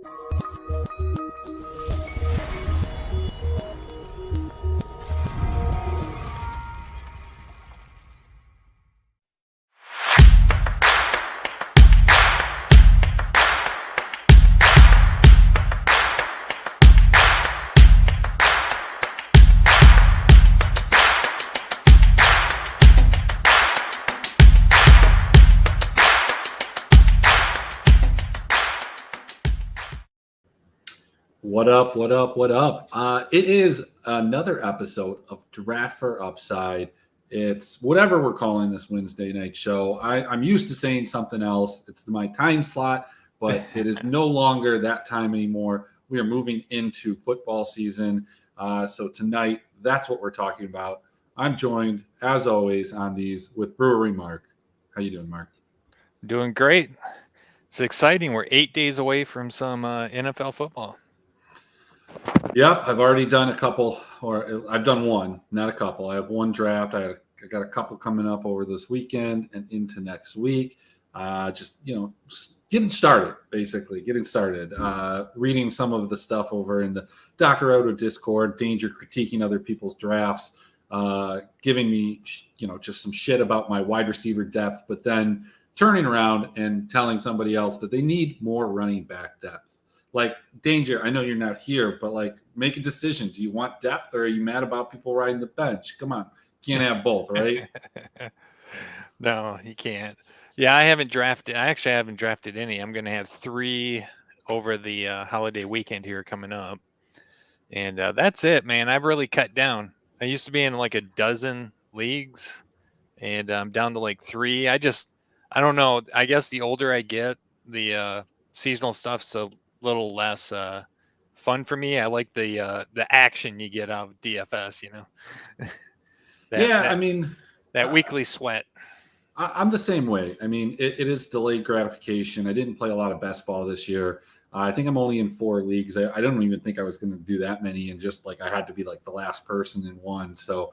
What up? What up? What up? It is another episode of Draught For Upside. It's whatever we're calling this Wednesday night show. I'm used to saying something else. It's my time slot, but it is no longer that time anymore. We are moving into football season. So tonight, that's what we're talking about. I'm joined, as always, on these with Brewery Mark. How you doing, Mark? Doing great. It's exciting. We're 8 days away from some NFL football. Yep, I've already done a couple, or I've done one, not a couple. I have one draft. I got a couple coming up over this weekend and into next week. Just getting started, basically getting started. Reading some of the stuff over in the Dr. Odo Discord, Danger critiquing other people's drafts, giving me just some shit about my wide receiver depth, but then turning around and telling somebody else that they need more running back depth. Like, Danger, I know you're not here, but like, make a decision. Do you want depth, or are you mad about people riding the bench? Come on, you can't have both, right? No, you can't. Yeah, I haven't drafted. I actually haven't drafted any. I'm going to have 3 over the holiday weekend here coming up, and that's it, man. I've really cut down. I used to be in like a dozen leagues, and I'm down to like 3. I don't know. I guess the older I get, the seasonal stuff's a little less fun for me. I like the action you get out of DFS, that weekly sweat. I'm the same way. I mean, it is delayed gratification. I didn't play a lot of best ball this year. I think I'm only in 4 leagues. I don't even think I was going to do that many, and just like I had to be like the last person in one. So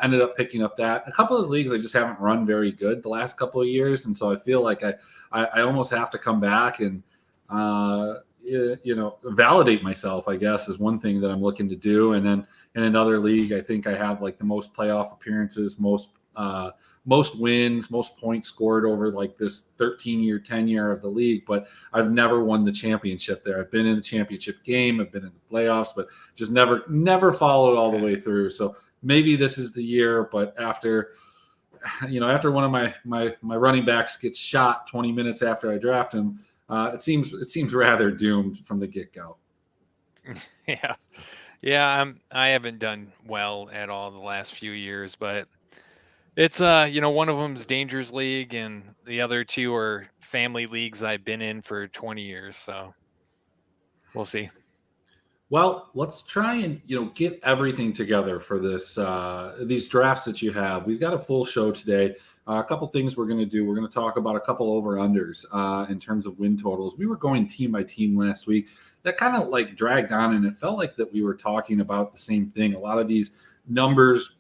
ended up picking up that. A couple of leagues I just haven't run very good the last couple of years, and so I feel like I almost have to come back and validate myself, I guess, is one thing that I'm looking to do. And then in another league, I think I have like the most playoff appearances, most wins, most points scored over like this 13-year tenure of the league, but I've never won the championship there. I've been in the championship game, I've been in the playoffs, but just never followed all the way through. So maybe this is the year, but after one of my running backs gets shot 20 minutes after I draft him, it seems rather doomed from the get-go. Yeah. I haven't done well at all the last few years, but it's one of them's Danger's League, and the other 2 are family leagues I've been in for 20 years. So we'll see. Well, let's try and get everything together for this these drafts that you have. We've got a full show today. A couple things we're going to do. We're going to talk about a couple over-unders in terms of win totals. We were going team by team last week. That kind of like dragged on, and it felt like that we were talking about the same thing. A lot of these numbers,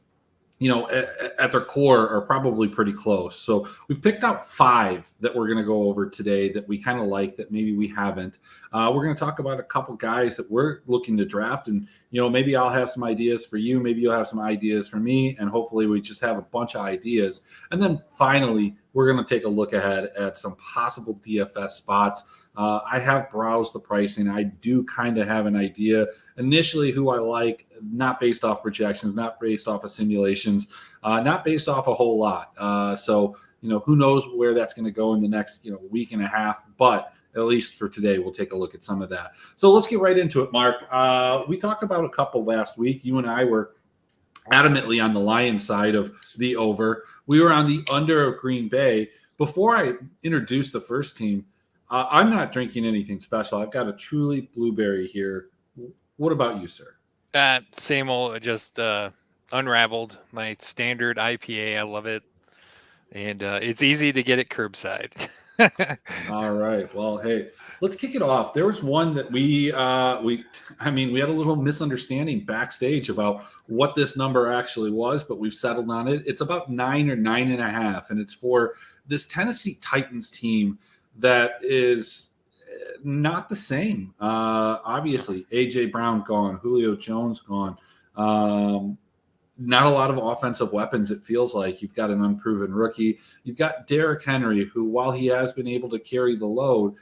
at their core are probably pretty close. So we've picked out 5 that we're going to go over today that we kind of like, that maybe we haven't. We're going to talk about a couple guys that we're looking to draft, and maybe I'll have some ideas for you, maybe you'll have some ideas for me, and hopefully we just have a bunch of ideas. And then finally, we're going to take a look ahead at some possible DFS spots. I have browsed the pricing. I do kind of have an idea initially who I like, not based off projections, not based off of simulations, not based off a whole lot. So who knows where that's going to go in the next week and a half, but at least for today, we'll take a look at some of that. So let's get right into it, Mark. We talked about a couple last week. You and I were adamantly on the Lions side of the over. We were on the under of Green Bay. Before I introduce the first team, I'm not drinking anything special. I've got a Truly Blueberry here. What about you, sir? Same old, just Unraveled, my standard IPA. I love it, and it's easy to get it curbside. All right. Well, hey, let's kick it off. There was one that we had a little misunderstanding backstage about what this number actually was, but we've settled on it. It's about 9 or 9.5, and it's for this Tennessee Titans team that is not the same. Obviously, A.J. Brown gone, Julio Jones gone. Not a lot of offensive weapons, it feels like. You've got an unproven rookie. You've got Derrick Henry, who, while he has been able to carry the load,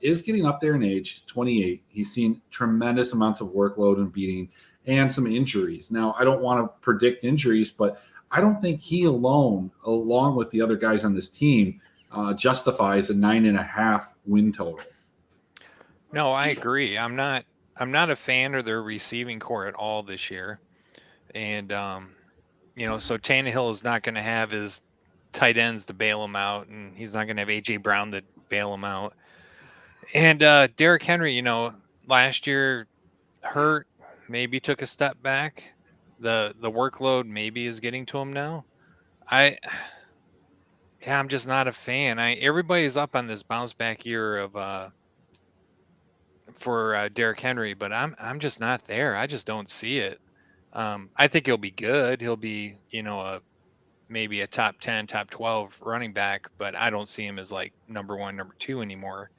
is getting up there in age. He's 28. He's seen tremendous amounts of workload and beating and some injuries. Now, I don't want to predict injuries, but I don't think he alone, along with the other guys on this team, justifies a 9.5 win total. No, I agree. I'm not a fan of their receiving core at all this year. And, so Tannehill is not going to have his tight ends to bail him out, and he's not going to have A.J. Brown to bail him out. And Derrick Henry, last year hurt, maybe took a step back. The workload maybe is getting to him now. I'm just not a fan. Everybody's up on this bounce back year of for Derrick Henry, but I'm just not there. I just don't see it. I think he'll be good. He'll be, maybe a top 10, top 12 running back, but I don't see him as like number 1, number 2 anymore.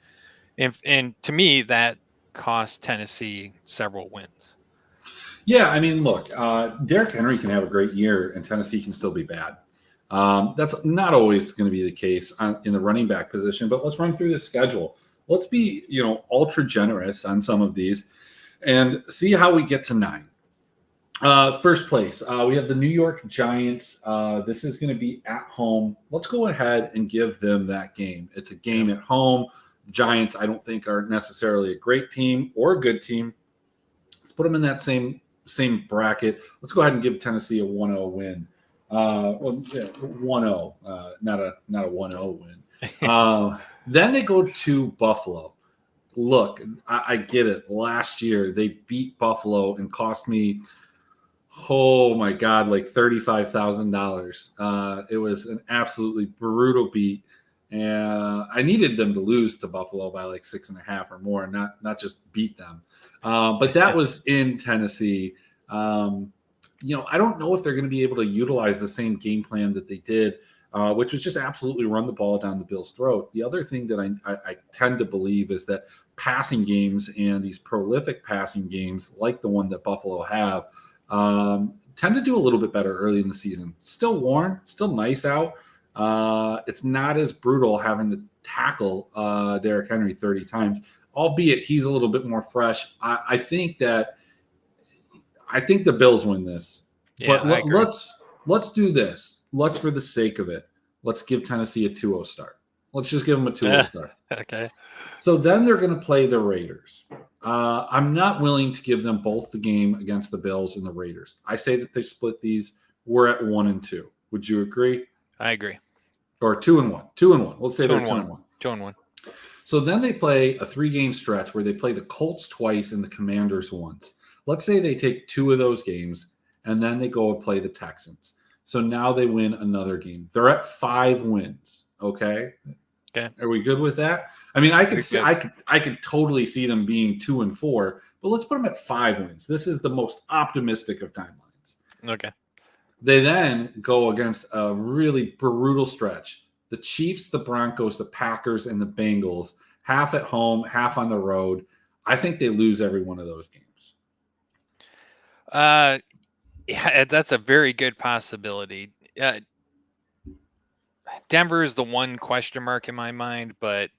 And to me, that cost Tennessee several wins. Yeah, I mean, look, Derrick Henry can have a great year and Tennessee can still be bad. That's not always going to be the case in the running back position, but let's run through the schedule. Let's be, ultra generous on some of these and see how we get to 9. First place, we have the New York Giants. This is going to be at home. Let's go ahead and give them that game. It's a game at home. Giants, I don't think, are necessarily a great team or a good team. Let's put them in that same bracket. Let's go ahead and give Tennessee a 1-0 win. 1-0, not a 1-0 win. Then they go to Buffalo. Look, I get it. Last year they beat Buffalo and cost me, oh my God, like $35,000. It was an absolutely brutal beat. And I needed them to lose to Buffalo by like 6.5 or more, not just beat them. But that was in Tennessee. I don't know if they're going to be able to utilize the same game plan that they did, which was just absolutely run the ball down the Bills' throat. The other thing that I tend to believe is that passing games and these prolific passing games, like the one that Buffalo have, tend to do a little bit better early in the season. Still warm, still nice out. It's not as brutal having to tackle Derrick Henry 30 times, albeit he's a little bit more fresh. I think the Bills win this. Yeah, but let's do this. Let's, for the sake of it, let's give Tennessee a 2-0 start. Let's just give them a 2-0 start. Okay. So then they're going to play the Raiders. I'm not willing to give them both the game against the Bills and the Raiders. I say that they split these. We're at 1-2. Would you agree? I agree. Or 2-1. 2-1. Let's say they're 2-1. 2-1. So then they play a 3-game stretch where they play the Colts twice and the Commanders once. Let's say they take 2 of those games and then they go and play the Texans. So now they win another game. They're at 5 wins. Okay. Are we good with that? I mean, I could totally see them being 2-4, but let's put them at 5 wins. This is the most optimistic of timelines. Okay. They then go against a really brutal stretch. The Chiefs, the Broncos, the Packers, and the Bengals, half at home, half on the road. I think they lose every one of those games. Yeah, that's a very good possibility. Denver is the one question mark in my mind, but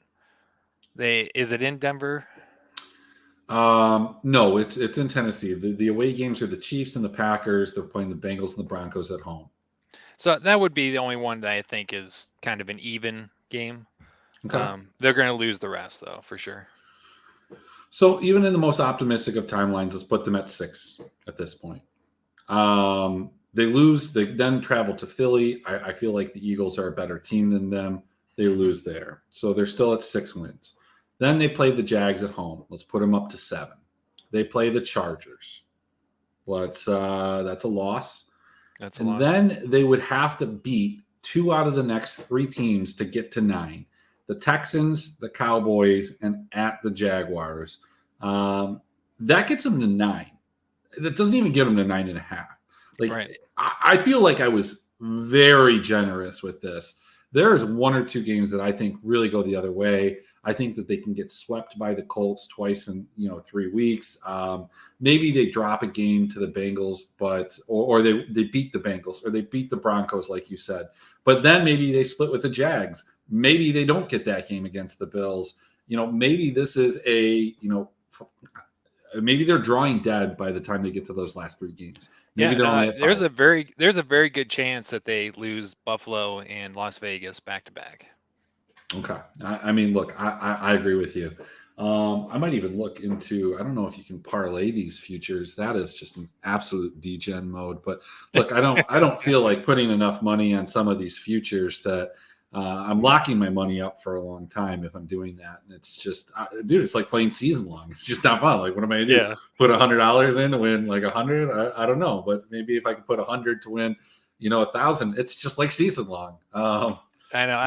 is it in Denver? No, it's in Tennessee. The away games are the Chiefs and the Packers. They're playing the Bengals and the Broncos at home. So that would be the only one that I think is kind of an even game. Okay. They're going to lose the rest, though, for sure. So even in the most optimistic of timelines, let's put them at 6 at this point. They lose. They then travel to Philly. I feel like the Eagles are a better team than them. They lose there. So they're still at 6 wins. Then they play the Jags at home. Let's put them up to 7. They play the Chargers. That's a loss. That's a loss. Then they would have to beat 2 out of the next 3 teams to get to 9. The Texans, the Cowboys, and at the Jaguars. That gets them to 9. That doesn't even get them to 9.5. Like, right. I feel like I was very generous with this. there's one or two games that I think really go the other way. I think that they can get swept by the Colts twice in 3 weeks. Maybe they drop a game to the Bengals, or they beat the Bengals, or they beat the Broncos, like you said. But then maybe they split with the Jags. Maybe they don't get that game against the Bills. Maybe this is maybe they're drawing dead by the time they get to those last 3 games. Maybe they're only at 5. There's a very good chance that they lose Buffalo and Las Vegas back to back. Okay. I mean, look, I agree with you. I might even look into, I don't know if you can parlay these futures. That is just an absolute degen mode. But look, I don't feel like putting enough money on some of these futures that I'm locking my money up for a long time if I'm doing that. And it's just, dude, it's like playing season long. It's just not fun. Like, what am I going to do? Yeah. Put $100 in to win like 100? I don't know. But maybe if I could put 100 to win, 1,000, it's just like season long. I know.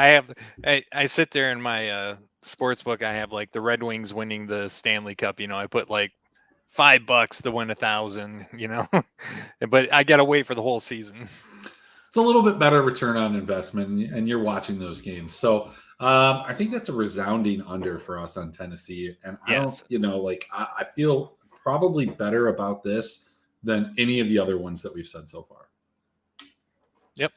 I sit there in my sports book. I have like the Red Wings winning the Stanley Cup. I put like $5 to win 1,000. But I gotta wait for the whole season. It's a little bit better return on investment, and you're watching those games. So I think that's a resounding under for us on Tennessee. And I feel probably better about this than any of the other ones that we've said so far. Yep.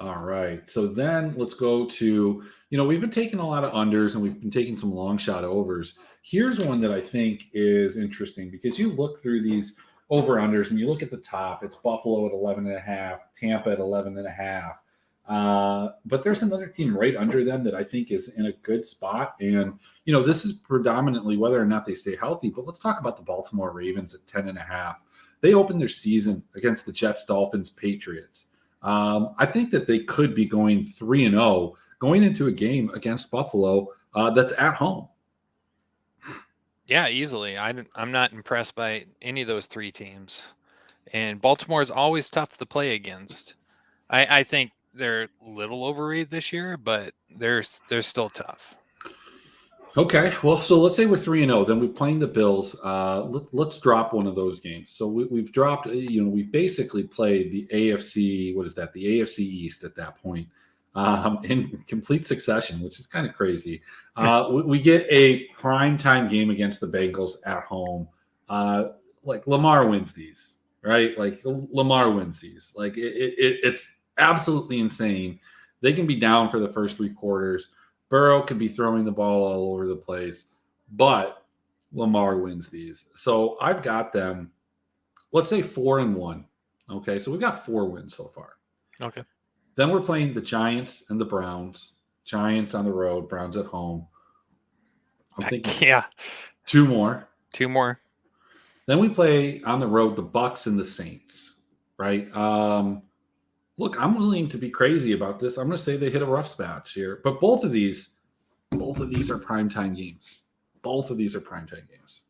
All right. So then let's go to, we've been taking a lot of unders and we've been taking some long shot overs. Here's one that I think is interesting because you look through these over unders and you look at the top, it's Buffalo at 11.5, Tampa at 11.5. But there's another team right under them that I think is in a good spot. And, this is predominantly whether or not they stay healthy, but let's talk about the Baltimore Ravens at 10.5. They opened their season against the Jets, Dolphins, Patriots. I think that they could be going 3-0 going into a game against Buffalo that's at home. Yeah, easily. I'm not impressed by any of those 3 teams. And Baltimore is always tough to play against. I think they're a little overrated this year, but they're still tough. Okay, well, so let's say we're 3-0. Then we're playing the Bills. Let's drop one of those games. So we've dropped. We've basically played the AFC. What is that? The AFC East at that point, in complete succession, which is kind of crazy. We get a primetime game against the Bengals at home. Like Lamar wins these, right? Like Lamar wins these. Like it's absolutely insane. They can be down for the first 3 quarters. Burrow could be throwing the ball all over the place, but Lamar wins these. So I've got them, let's say 4-1. Okay, so we've got 4 wins so far. Okay. Then we're playing the Giants and the Browns. Giants on the road, Browns at home. I'm thinking 2 more. 2 more. Then we play on the road the Bucks and the Saints, right? Look, I'm willing to be crazy about this. I'm going to say they hit a rough patch here. But both of these are primetime games. Both of these are primetime games.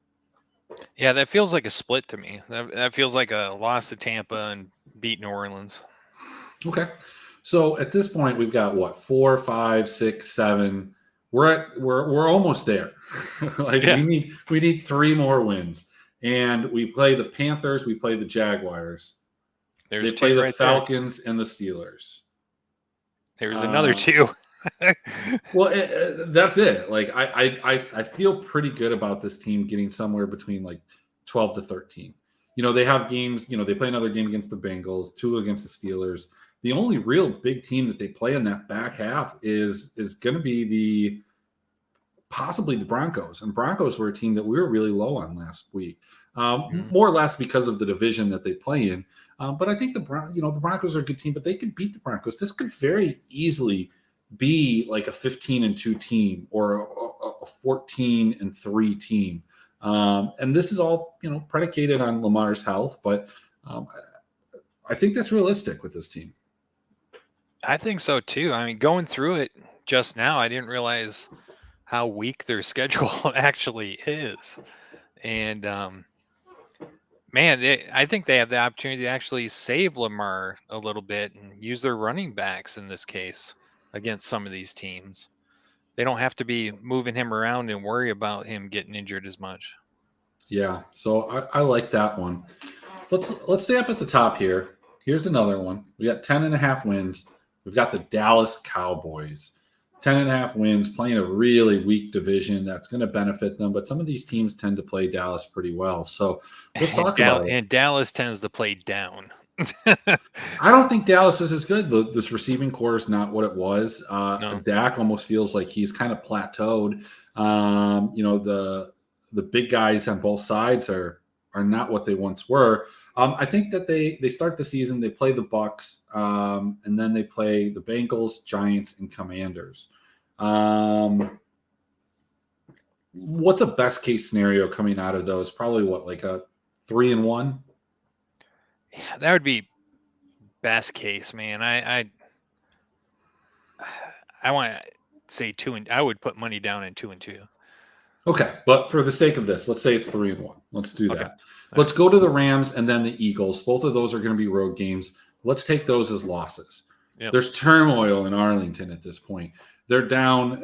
Yeah, that feels like a split to me. That feels like a loss to Tampa and beat New Orleans. Okay. So at this point, we've got what? 4, 5, 6, 7. We're almost there. We need 3 more wins. And we play the Panthers, we play the Jaguars. They play the Falcons and the Steelers. There's another 2. Well, that's it. Like I feel pretty good about this team getting somewhere between like 12 to 13. They have games. They play another game against the Bengals, 2 against the Steelers. The only real big team that they play in that back half is going to be possibly the Broncos. And Broncos were a team that we were really low on last week, more or less because of the division that they play in. But I think the Broncos are a good team, but they could beat the Broncos. This could very easily be like a 15-2 team or a 14-3 team. And this is all, predicated on Lamar's health, but I think that's realistic with this team. I think so too. I mean, going through it just now, I didn't realize how weak their schedule actually is. And I think they have the opportunity to actually save Lamar a little bit and use their running backs in this case against some of these teams. They don't have to be moving him around and worry about him getting injured as much. Yeah, so I like that one. Let's stay up at the top here. Here's another one. We got 10.5 wins. We've got the Dallas Cowboys. 10.5 wins, playing a really weak division. That's going to benefit them. But some of these teams tend to play Dallas pretty well. So let's talk about it. And Dallas tends to play down. I don't think Dallas is as good. This receiving core is not what it was. No. Dak almost feels like he's kind of plateaued. The big guys on both sides are not what they once were. I think that they start the season, they play the Bucks, and then they play the Bengals, Giants, and Commanders. What's a best case scenario coming out of those? Probably like a 3-1? Yeah, that would be best case, man. I want to say 2 and I would put money down in 2-2. Okay, but for the sake of this, let's say it's 3-1. Let's do that. Okay. Let's go to the Rams and then the Eagles. Both of those are going to be road games. Let's take those as losses. Yep. There's turmoil in Arlington at this point. They're down.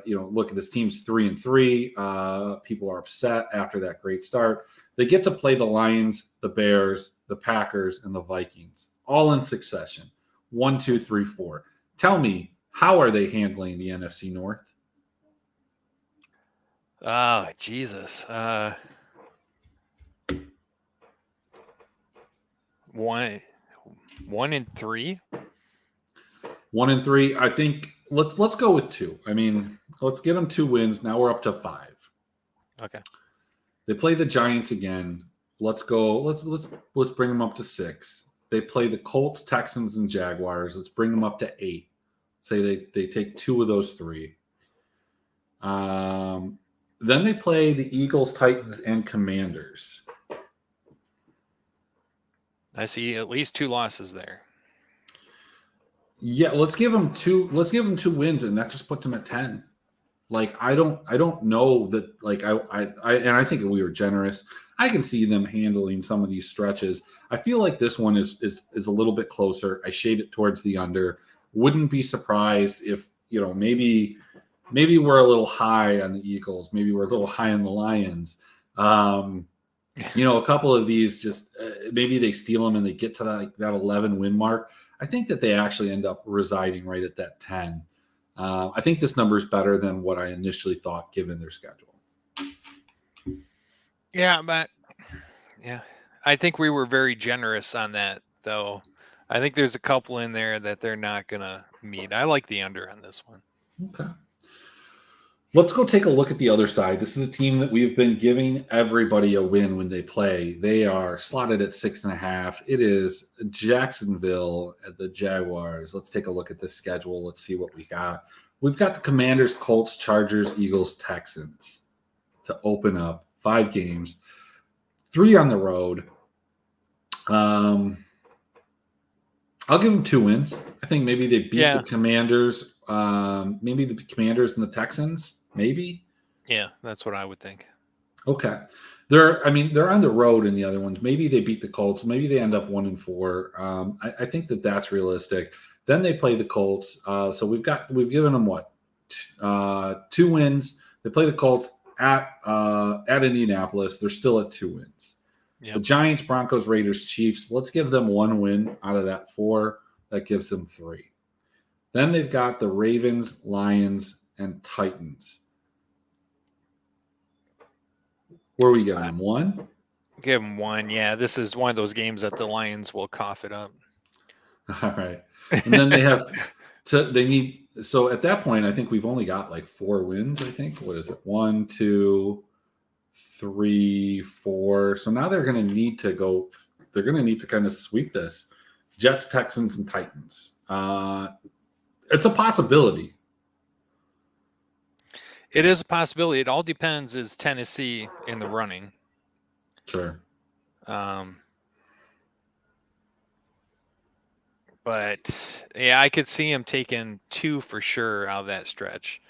Look, this team's 3-3. People are upset after that great start. They get to play the Lions, the Bears, the Packers, and the Vikings, all in succession. 1, 2, 3, 4. Tell me, how are they handling the NFC North? Oh, Jesus. 1-3. 1-3. I think let's go with 2. I mean, let's get them 2 wins. Now we're up to 5. Okay. They play the Giants again. Let's go. Let's bring them up to 6. They play the Colts, Texans, and Jaguars. Let's bring them up to 8. Say they take 2 of those 3. Then they play the Eagles, Titans, and Commanders. I see at least 2 losses there. Yeah, let's give them 2. Let's give them 2 wins, and that just puts them at 10. Like I don't know that. Like I think we were generous. I can see them handling some of these stretches. I feel like this one is a little bit closer. I shade it towards the under. Wouldn't be surprised if maybe we're a little high on the Eagles. Maybe we're a little high on the Lions. A couple of these just maybe they steal them and they get to that 11 win mark. I think that they actually end up residing right at that 10. I think this number is better than what I initially thought given their schedule. Yeah, but I think we were very generous on that, though. I think there's a couple in there that they're not going to meet. I like the under on this one. Okay. Let's go take a look at the other side. This is a team that we've been giving everybody a win when they play. They are slotted at 6.5. It is Jacksonville at the Jaguars. Let's take a look at this schedule. Let's see what we got. We've got the Commanders, Colts, Chargers, Eagles, Texans to open up 5 games, 3 on the road. I'll give them 2 wins. I think maybe they beat the Commanders, maybe the Commanders and the Texans. Maybe. Yeah, that's what I would think. Okay. They're on the road in the other ones. Maybe they beat the Colts. Maybe they end up 1-4. I think that's realistic. Then they play the Colts. So we've given them 2 wins. They play the Colts at Indianapolis. They're still at 2 wins. Yep. The Giants, Broncos, Raiders, Chiefs. Let's give them 1 win out of that 4. That gives them 3. Then they've got the Ravens, Lions, and Titans. Where are we giving them 1? Give them 1. Yeah, this is one of those games that the Lions will cough it up. All right. And then they have so at that point, I think we've only got like 4 wins, I think. What is it? 1, 2, 3, 4. So now they're going to need to kind of sweep this. Jets, Texans, and Titans. It's a possibility. It is a possibility. It all depends. Is Tennessee in the running? Sure. But yeah, I could see him taking 2 for sure out of that stretch.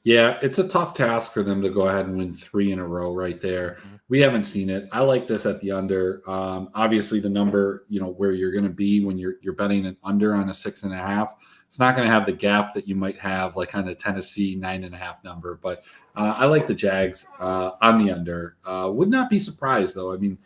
Yeah, it's a tough task for them to go ahead and win 3 in a row right there. Mm-hmm. We haven't seen it. I like this at the under. Obviously, the number, where you're going to be when you're betting an under on a 6.5. It's not going to have the gap that you might have like on a Tennessee 9.5 number. But I like the Jags on the under. Would not be surprised though. I mean,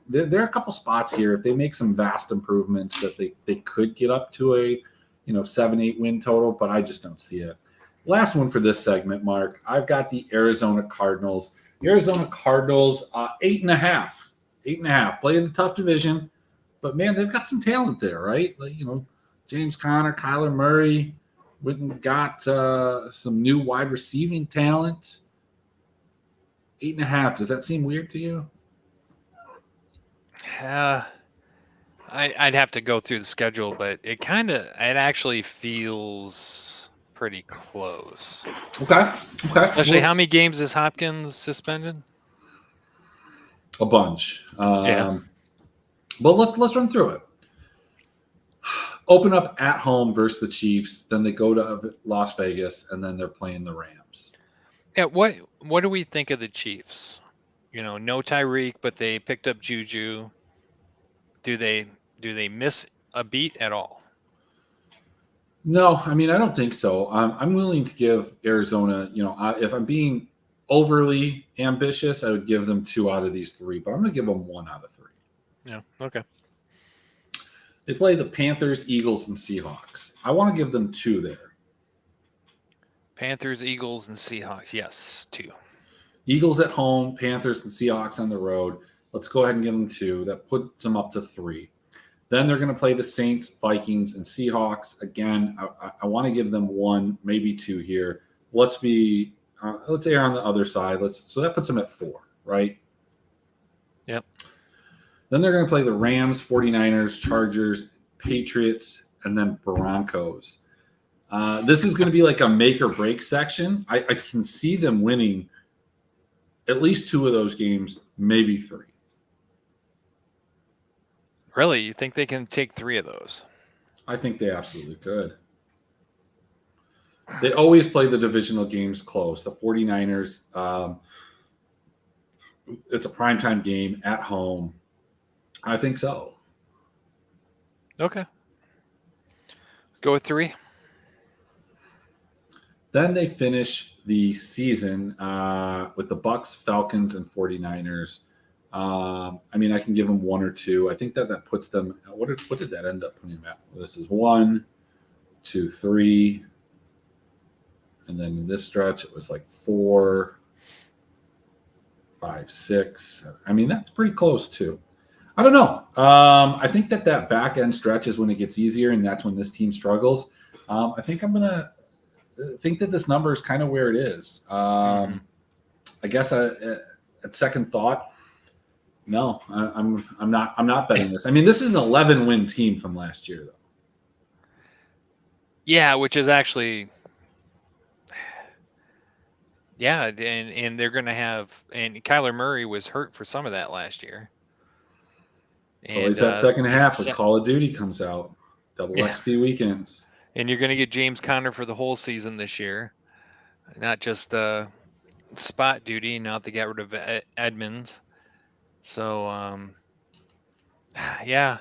there are a couple spots here. If they make some vast improvements, that they could get up to a 7-8 win total, but I just don't see it. Last one for this segment, Mark. I've got the Arizona Cardinals. The Arizona Cardinals, 8.5. 8.5. Play in the tough division, but man, they've got some talent there, right? Like, James Conner, Kyler Murray, went and got some new wide receiving talent. 8.5. Does that seem weird to you? I'd have to go through the schedule, but it actually feels pretty close. Okay. Especially, how many games is Hopkins suspended? A bunch. Yeah. But let's run through it. Open up at home versus the Chiefs, then they go to Las Vegas, and then they're playing the Rams. Yeah. What do we think of the Chiefs? No Tyreek, but they picked up Juju. Do they miss a beat at all? No, I mean, I don't think so. I'm willing to give Arizona, if I'm being overly ambitious, I would give them 2 out of these 3, but I'm going to give them 1 out of 3. Yeah. Okay. They play the Panthers, Eagles, and Seahawks. I want to give them 2 there. Panthers, Eagles, and Seahawks. Yes, 2. Eagles at home, Panthers and Seahawks on the road. Let's go ahead and give them 2. That puts them up to 3. Then they're going to play the Saints, Vikings, and Seahawks. Again, I want to give them 1, maybe 2 here. Let's err on the other side. So that puts them at 4, right? Yep. Then they're going to play the Rams, 49ers, Chargers, Patriots, and then Broncos. This is going to be like a make or break section. I can see them winning at least 2 of those games, maybe 3. Really? You think they can take 3 of those? I think they absolutely could. They always play the divisional games close. The 49ers, it's a primetime game at home. I think so. Okay. Let's go with 3. Then they finish the season with the Bucks, Falcons, and 49ers. I mean, I can give them 1 or 2. I think that puts them. What did that end up putting them at? Well, this is 1, 2, 3, and then in this stretch it was like 4, 5, 6. I mean, that's pretty close too. I don't know. I think that back end stretch is when it gets easier, and that's when this team struggles. I think I'm gonna think that this number is kind of where it is. I guess at second thought. No, I'm not betting this. I mean, this is an 11-win team from last year, though. Yeah, which is actually, yeah, and they're going to have, and Kyler Murray was hurt for some of that last year. It's always that second half when Call of Duty comes out, double XP weekends. And you're going to get James Conner for the whole season this year, not just spot duty. Now they got rid of Edmonds. So, yeah,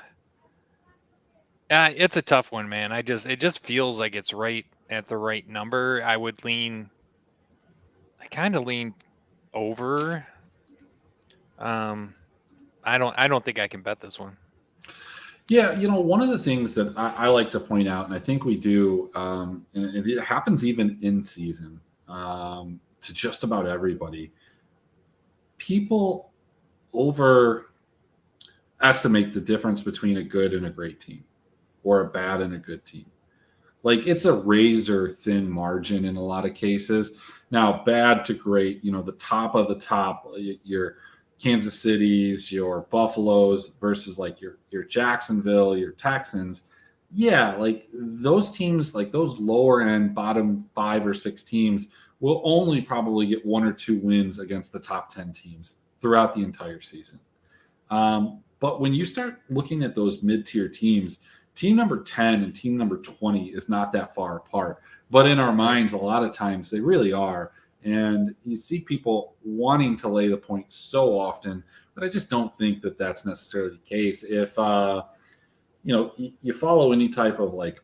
it's a tough one, man. It just feels like it's right at the right number. I kind of lean over. I don't think I can bet this one. Yeah, one of the things that I like to point out, and I think we do, and it happens even in season to just about everybody, people overestimate the difference between a good and a great team or a bad and a good team. Like, it's a razor thin margin in a lot of cases. Now, bad to great, the top of the top, your Kansas Cities, your Buffaloes versus like your Jacksonville, your Texans. Yeah, like those teams, like those lower end bottom 5 or 6 teams will only probably get 1 or 2 wins against the top 10 teams throughout the entire season. But when you start looking at those mid-tier teams, team number 10 and team number 20 is not that far apart. But in our minds, a lot of times they really are. And you see people wanting to lay the point so often, but I just don't think that that's necessarily the case. If, you follow any type of like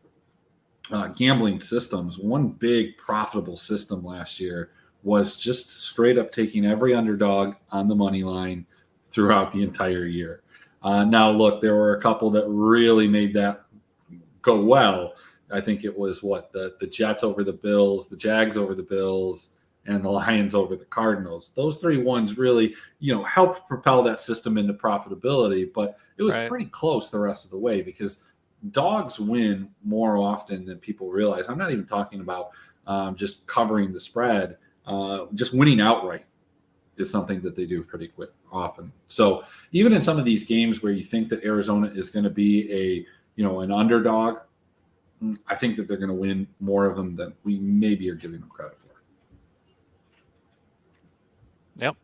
gambling systems, one big profitable system last year was just straight up taking every underdog on the money line throughout the entire year. Now, look, there were a couple that really made that go well. I think it was the Jets over the Bills, the Jags over the Bills, and the Lions over the Cardinals. Those 3 ones really, helped propel that system into profitability, but it was pretty close the rest of the way because dogs win more often than people realize. I'm not even talking about just covering the spread. Just winning outright is something that they do pretty quick often. So even in some of these games where you think that Arizona is going to be an underdog, I think that they're going to win more of them than we maybe are giving them credit for. Yep.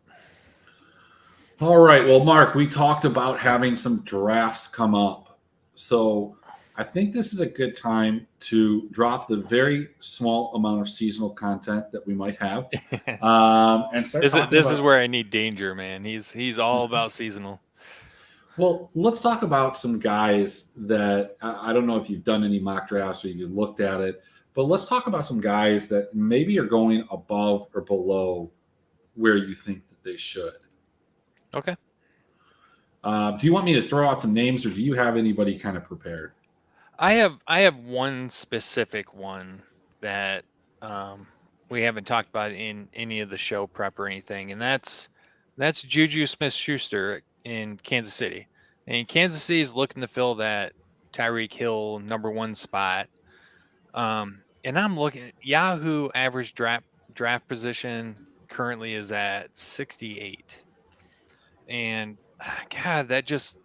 All right. Well, Mark, we talked about having some drafts come up. So I think this is a good time to drop the very small amount of seasonal content that we might have, and start. This is where I need Danger, man. He's all about seasonal. Well, let's talk about some guys that I don't know if you've done any mock drafts or you looked at it, but let's talk about some guys that maybe are going above or below where you think that they should. Okay. Do you want me to throw out some names, or do you have anybody kind of prepared? I have one specific one that we haven't talked about in any of the show prep or anything, and that's Juju Smith-Schuster in Kansas City. And Kansas City is looking to fill that Tyreek Hill number 1 spot. And I'm looking at Yahoo average draft position currently is at 68. And God, that just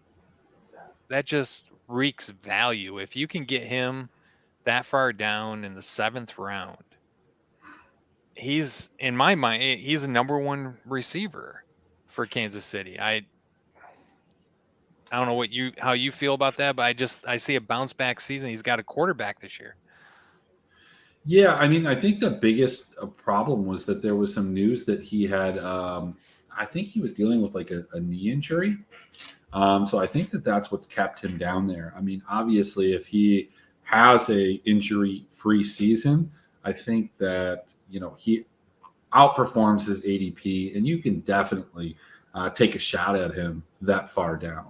reeks value. If you can get him that far down in the 7th round, he's, in my mind, he's a number 1 receiver for Kansas City. I don't know how you feel about that, but I see a bounce back season. He's got a quarterback this year. Yeah, I mean, I think the biggest problem was that there was some news that he had. I think he was dealing with like a knee injury. So I think that's what's kept him down there. I mean, obviously, if he has a injury-free season, I think that he outperforms his ADP, and you can definitely take a shot at him that far down.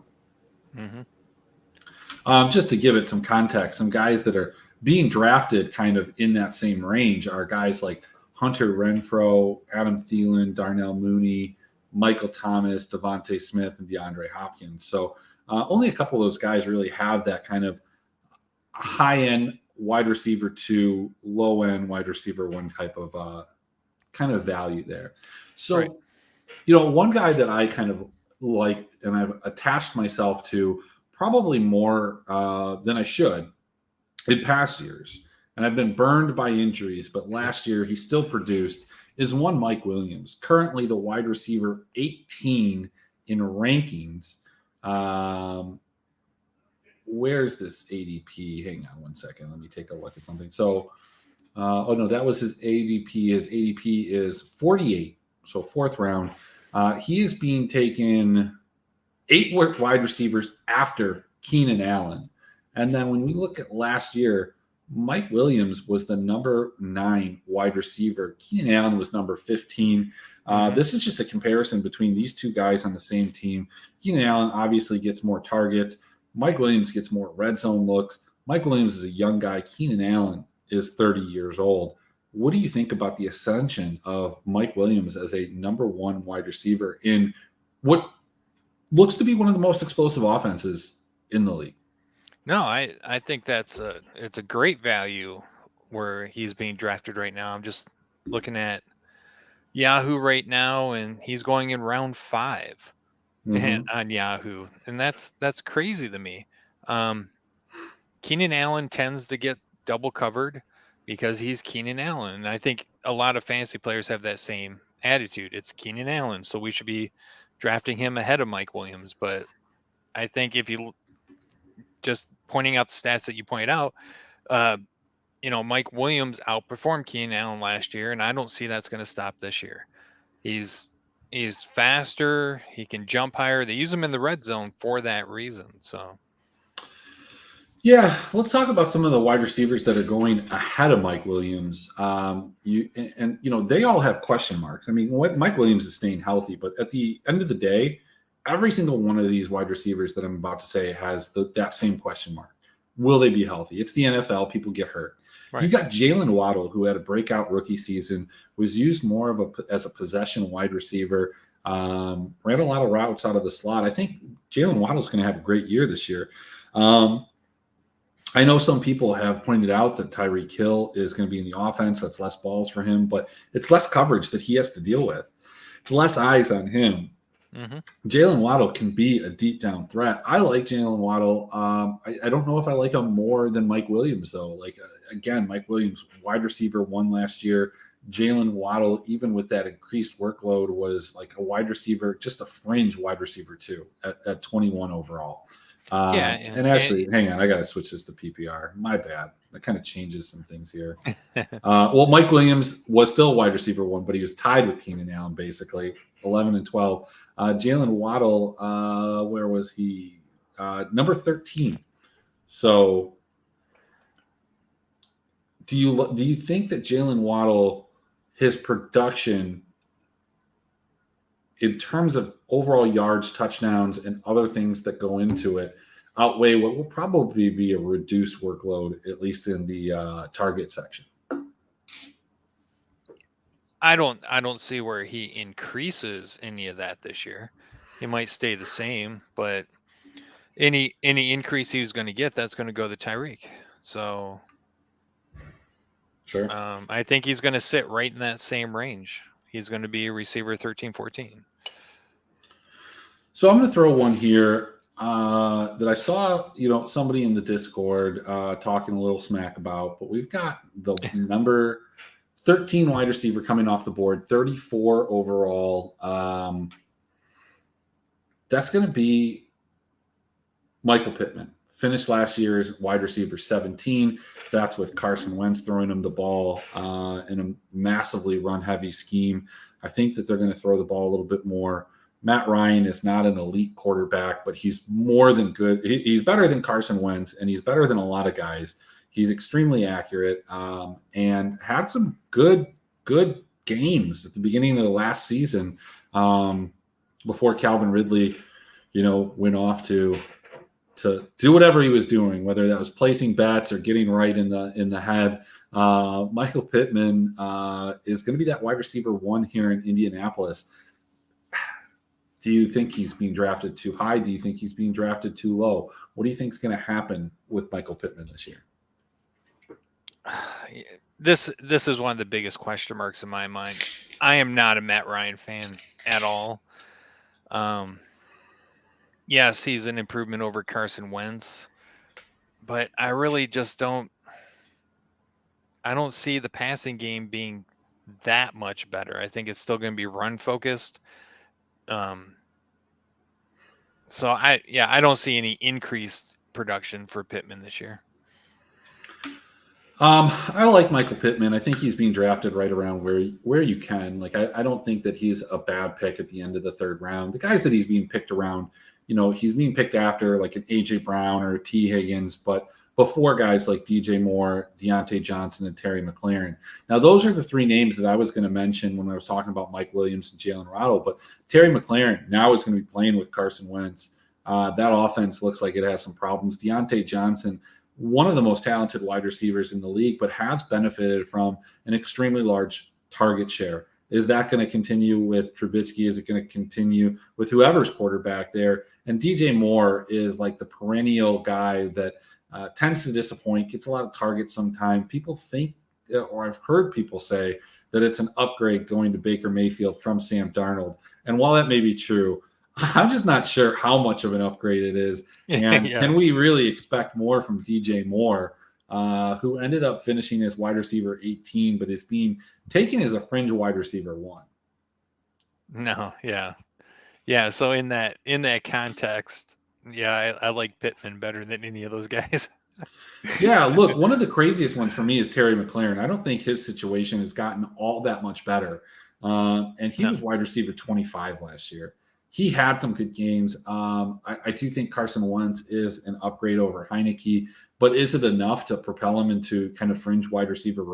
Mm-hmm. Just to give it some context, some guys that are being drafted kind of in that same range are guys like Hunter Renfrow, Adam Thielen, Darnell Mooney, Michael Thomas, Devontae Smith, and DeAndre Hopkins. So only a couple of those guys really have that kind of high-end wide receiver 2, low-end wide receiver 1 type of kind of value there. So, one guy that I kind of liked and I've attached myself to probably more than I should in past years, and I've been burned by injuries, but last year he still produced, is one Mike Williams, currently the wide receiver 18 in rankings. Where's this ADP? Hang on one second. Let me take a look at something. So, that was his ADP. His ADP is 48, so 4th round. He is being taken 8 wide receivers after Keenan Allen. And then when we look at last year, Mike Williams was the number 9 wide receiver. Keenan Allen was number 15. This is just a comparison between these 2 guys on the same team. Keenan Allen obviously gets more targets. Mike Williams gets more red zone looks. Mike Williams is a young guy. Keenan Allen is 30 years old. What do you think about the ascension of Mike Williams as a number 1 wide receiver in what looks to be one of the most explosive offenses in the league? No, I think it's a great value where he's being drafted right now. I'm just looking at Yahoo right now, and he's going in round 5 on Yahoo, and that's crazy to me. Keenan Allen tends to get double covered because he's Keenan Allen, and I think a lot of fantasy players have that same attitude. It's Keenan Allen, so we should be drafting him ahead of Mike Williams. But I think if you just pointing out the stats that you pointed out, Mike Williams outperformed Keenan Allen last year, and I don't see that's going to stop this year. He's faster. He can jump higher. They use him in the red zone for that reason. So, yeah, let's talk about some of the wide receivers that are going ahead of Mike Williams. They all have question marks. I mean, Mike Williams is staying healthy, but at the end of the day, every single one of these wide receivers that I'm about to say has that same question mark. Will they be healthy? It's the NFL. People get hurt. Right. You got Jalen Waddle, who had a breakout rookie season, was used more as a possession wide receiver, ran a lot of routes out of the slot. I think Jalen Waddle's going to have a great year this year. I know some people have pointed out that Tyreek Hill is going to be in the offense. That's less balls for him, but it's less coverage that he has to deal with. It's less eyes on him. Mm-hmm. Jalen Waddle can be a deep down threat. I like Jalen Waddle. I don't know if I like him more than Mike Williams, though. Like, again, Mike Williams, wide receiver 1 last year. Jalen Waddle, even with that increased workload, was like a wide receiver, just a fringe wide receiver 2 at 21 overall. And actually, hang on, I got to switch this to PPR. My bad. That kind of changes some things here. Well, Mike Williams was still wide receiver 1, but he was tied with Keenan Allen, basically 11 and 12. Jalen Waddle, where was he? Number 13. So, do you think that Jalen Waddle, his production in terms of overall yards, touchdowns, and other things that go into it, outweigh what will probably be a reduced workload, at least in the target section? I don't see where he increases any of that this year. He might stay the same, but any increase he's going to get, that's going to go to Tyreek. So, sure. I think he's going to sit right in that same range. He's going to be a receiver 13, 14. So I'm going to throw one here that I saw, somebody in the Discord talking a little smack about, but we've got the number 13 wide receiver coming off the board, 34 overall. That's going to be Michael Pittman. Finished last year's wide receiver 17. That's with Carson Wentz throwing him the ball in a massively run-heavy scheme. I think that they're going to throw the ball a little bit more. Matt Ryan is not an elite quarterback, but he's more than good. He's better than Carson Wentz, and he's better than a lot of guys. He's extremely accurate and had some good games at the beginning of the last season before Calvin Ridley, went off to do whatever he was doing, whether that was placing bets or getting right in the head. Michael Pittman is going to be that wide receiver 1 here in Indianapolis. Do you think he's being drafted too high? Do you think he's being drafted too low? What do you think is going to happen with Michael Pittman this year? This is one of the biggest question marks in my mind. I am not a Matt Ryan fan at all. Yes, he's an improvement over Carson Wentz, but I really just don't see the passing game being that much better. I think it's still going to be run focused. So I don't see any increased production for Pittman this year. I like Michael Pittman. I think he's being drafted right around where you can. Like, I don't think that he's a bad pick at the end of the 3rd round. The guys that he's being picked around, he's being picked after like an AJ Brown or T Higgins, but before guys like DJ Moore, Deontay Johnson, and Terry McLaurin. Now, those are the 3 names that I was going to mention when I was talking about Mike Williams and Jalen Waddle, but Terry McLaurin now is going to be playing with Carson Wentz. That offense looks like it has some problems. Deontay Johnson, one of the most talented wide receivers in the league, but has benefited from an extremely large target share. Is that going to continue with Trubisky? Is it going to continue with whoever's quarterback there? And DJ Moore is like the perennial guy that tends to disappoint, gets a lot of targets sometimes. People think, or I've heard people say, that it's an upgrade going to Baker Mayfield from Sam Darnold. And while that may be true, I'm just not sure how much of an upgrade it is. And Can we really expect more from DJ Moore, who ended up finishing as wide receiver 18, but is being taken as a fringe wide receiver 1? No, yeah. So in that context, I like Pittman better than any of those guys. Yeah, look, one of the craziest ones for me is Terry McLaurin. I don't think his situation has gotten all that much better. And he was wide receiver 25 last year. He had some good games. I do think Carson Wentz is an upgrade over Heineke, but is it enough to propel him into kind of fringe wide receiver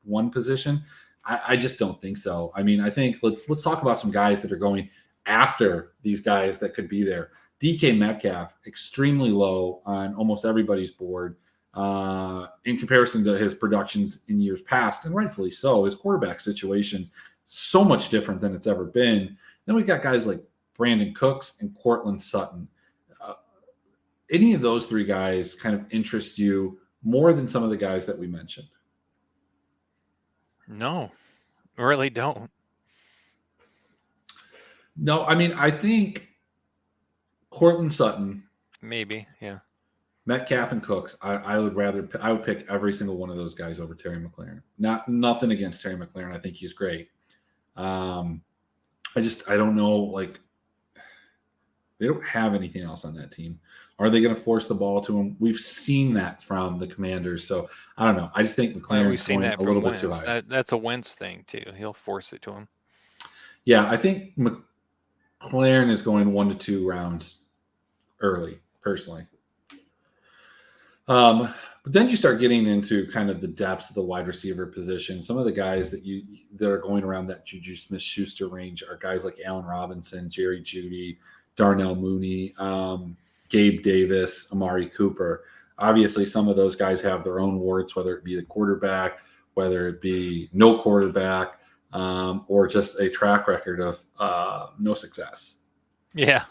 one position? I just don't think so. I mean, I think let's talk about some guys that are going after these guys that could be there. DK Metcalf, extremely low on almost everybody's board in comparison to his productions in years past, and rightfully so. His quarterback situation so much different than it's ever been. Then we got guys like Brandon Cooks and Cortland Sutton. Any of those three guys kind of interest you more than some of the guys that we mentioned? No, really don't. No, I mean, I think Cortland Sutton, Maybe, yeah. Metcalf, and Cooks. I would pick every single one of those guys over Terry McLaurin. Nothing against Terry McLaurin. I think he's great. I don't know. Like, they don't have anything else on that team. Are they going to force the ball to him? We've seen that from the Commanders. So I don't know. I just think McLaurin's going a little bit too high. That's a Wentz thing too. He'll force it to him. Yeah, I think McLaurin is going 1 to 2 rounds early, personally. But then you start getting into kind of the depths of the wide receiver position. Some of the guys that are going around that Juju Smith-Schuster range are guys like Allen Robinson, Jerry Jeudy, Darnell Mooney, Gabe Davis, Amari Cooper. Obviously, some of those guys have their own warts, whether it be the quarterback, whether it be no quarterback, or just a track record of no success. Yeah.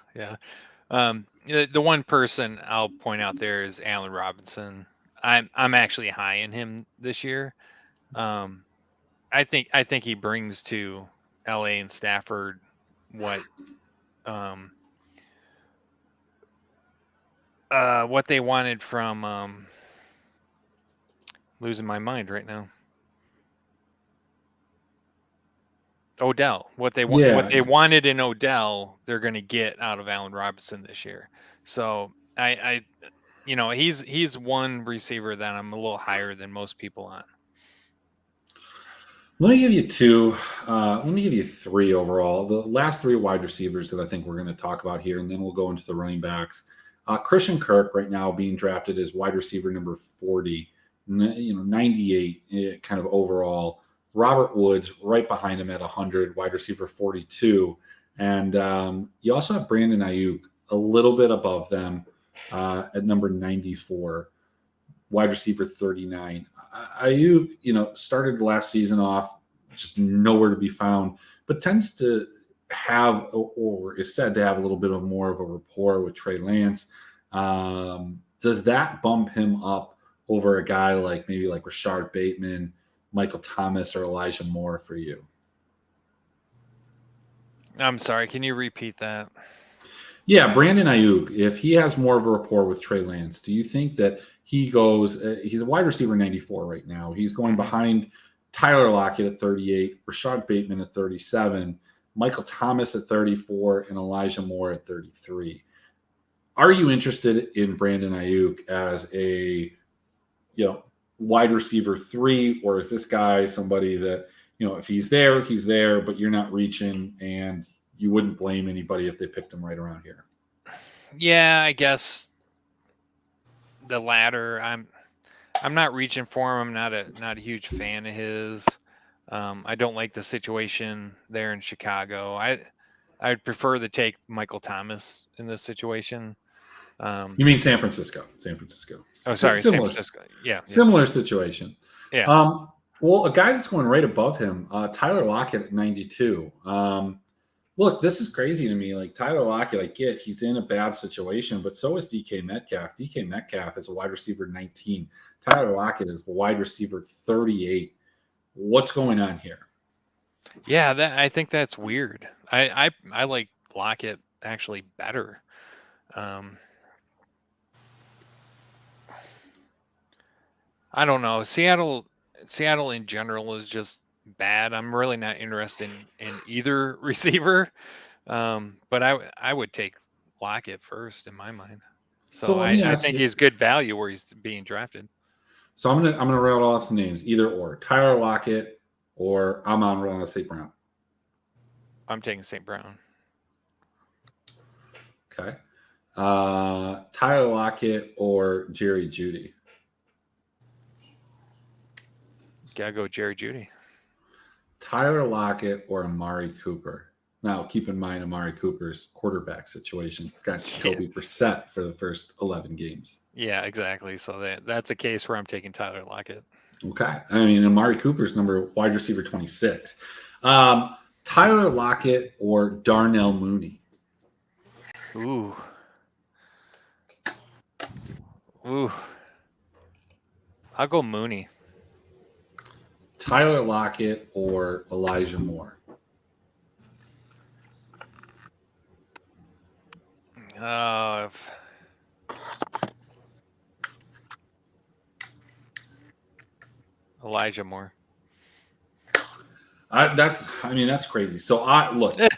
The one person I'll point out there is Allen Robinson. I'm actually high in him this year. I think he brings to LA and Stafford what they wanted from losing my mind right now. Odell. What they wanted in Odell, they're going to get out of Allen Robinson this year. So he's one receiver that I'm a little higher than most people on. Let me give you two. Let me give you three overall. The last three wide receivers that I think we're going to talk about here, and then we'll go into the running backs. Christian Kirk right now being drafted as wide receiver number 40, 98 kind of overall. Robert Woods right behind him at 100, wide receiver 42. And you also have Brandon Ayuk a little bit above them at number 94, wide receiver 39. Ayuk, started last season off just nowhere to be found, but tends to have, or is said to have, a little bit of more of a rapport with Trey Lance. Does that bump him up over a guy like maybe like Rashard Bateman, Michael Thomas, or Elijah Moore for you? I'm sorry, can you repeat that? Yeah, Brandon Ayuk, if he has more of a rapport with Trey Lance, do you think that he goes he's a wide receiver 94 right now. He's going behind Tyler Lockett at 38, Rashad Bateman at 37, Michael Thomas at 34, and Elijah Moore at 33. Are you interested in Brandon Ayuk as a wide receiver 3, or is this guy somebody that, if he's there, but you're not reaching, and you wouldn't blame anybody if they picked him right around here? Yeah, I guess the latter. I'm not reaching for him. I'm not a huge fan of his. I don't like the situation there in Chicago. I'd prefer to take Michael Thomas in this situation. You mean San Francisco? Oh, sorry, San Francisco. Yeah. Similar situation. Yeah. Well, a guy that's going right above him, Tyler Lockett at 92. Look, this is crazy to me. Like, Tyler Lockett, I get he's in a bad situation, but so is DK Metcalf. DK Metcalf is a wide receiver 19. Tyler Lockett is a wide receiver 38. What's going on here? Yeah, I think that's weird. I like Lockett actually better. I don't know. Seattle in general is just bad. I'm really not interested in either receiver. But I would take Lockett first in my mind. So I think he's good value where he's being drafted. So I'm gonna rattle off some names, either or. Tyler Lockett or Amon-Ra St. Brown. I'm taking St. Brown. Okay. Tyler Lockett or Jerry Jeudy? Gotta go Jerry Jeudy. Tyler Lockett or Amari Cooper? Now, keep in mind Amari Cooper's quarterback situation. He's got Jacoby Brissett for the first 11 games. Yeah, exactly. So that's a case where I'm taking Tyler Lockett. Okay. I mean, Amari Cooper's wide receiver 26. Tyler Lockett or Darnell Mooney? Ooh. I'll go Mooney. Tyler Lockett or Elijah Moore? Elijah Moore. That's crazy. So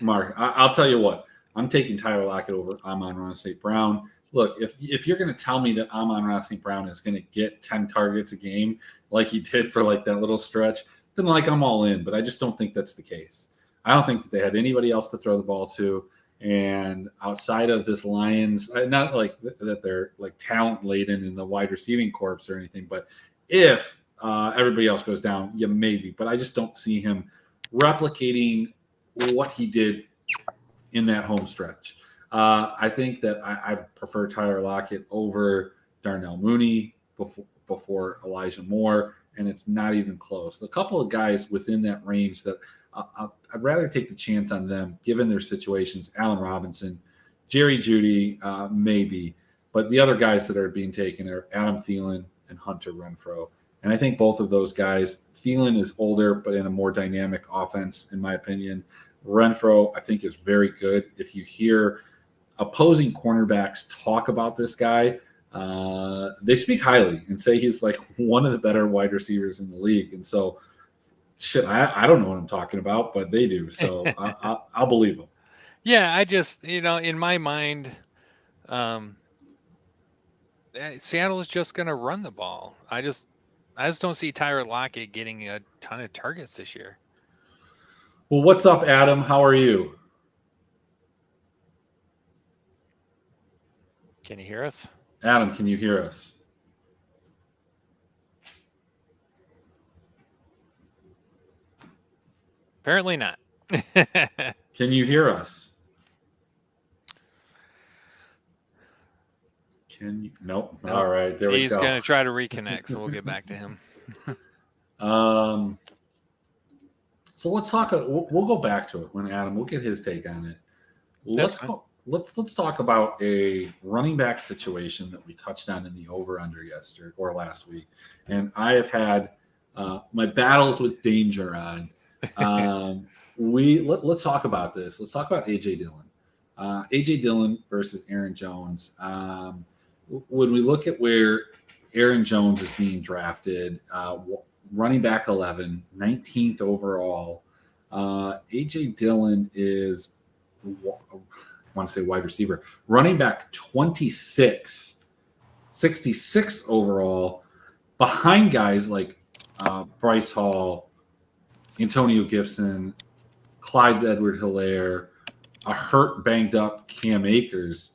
Mark, I'll tell you what. I'm taking Tyler Lockett over Amon-Ra St. Brown. Look, if you're going to tell me that Amon-Ra St. Brown is going to get 10 targets a game like he did for like that little stretch, then like I'm all in. But I just don't think that's the case. I don't think that they had anybody else to throw the ball to. And outside of this Lions, not like that they're like talent laden in the wide receiving corps or anything, but if everybody else goes down, yeah, maybe. But I just don't see him replicating what he did in that home stretch. I think that I prefer Tyler Lockett over Darnell Mooney before Elijah Moore, and it's not even close. The couple of guys within that range that I'd rather take the chance on them, given their situations. Allen Robinson, Jerry Jeudy, maybe, but the other guys that are being taken are Adam Thielen and Hunter Renfrow. And I think both of those guys, Thielen is older, but in a more dynamic offense, in my opinion. Renfrow, I think, is very good. If you hear opposing cornerbacks talk about this guy, they speak highly and say he's like one of the better wide receivers in the league. And so, I don't know what I'm talking about, but they do. So I'll believe them. Yeah, I just, in my mind, Seattle is just going to run the ball. I just don't see Tyler Lockett getting a ton of targets this year. Well, what's up, Adam? How are you? Can you hear us? Adam, can you hear us? Apparently not. Can you hear us? Can you? Nope. All right. There we go. He's going to try to reconnect, so we'll get back to him. So let's talk. We'll go back to it when Adam. We'll get his take on it. Let's talk about a running back situation that we touched on in the over/under yesterday or last week, and I have had my battles with danger on. Let's talk about this. Let's talk about AJ Dillon. AJ Dillon versus Aaron Jones. When we look at where Aaron Jones is being drafted, running back 11, 19th overall. AJ Dillon is, I want to say wide receiver, running back 26, 66 overall, behind guys like Bryce Hall, Antonio Gibson, Clyde Edwards-Helaire, a hurt, banged up Cam Akers.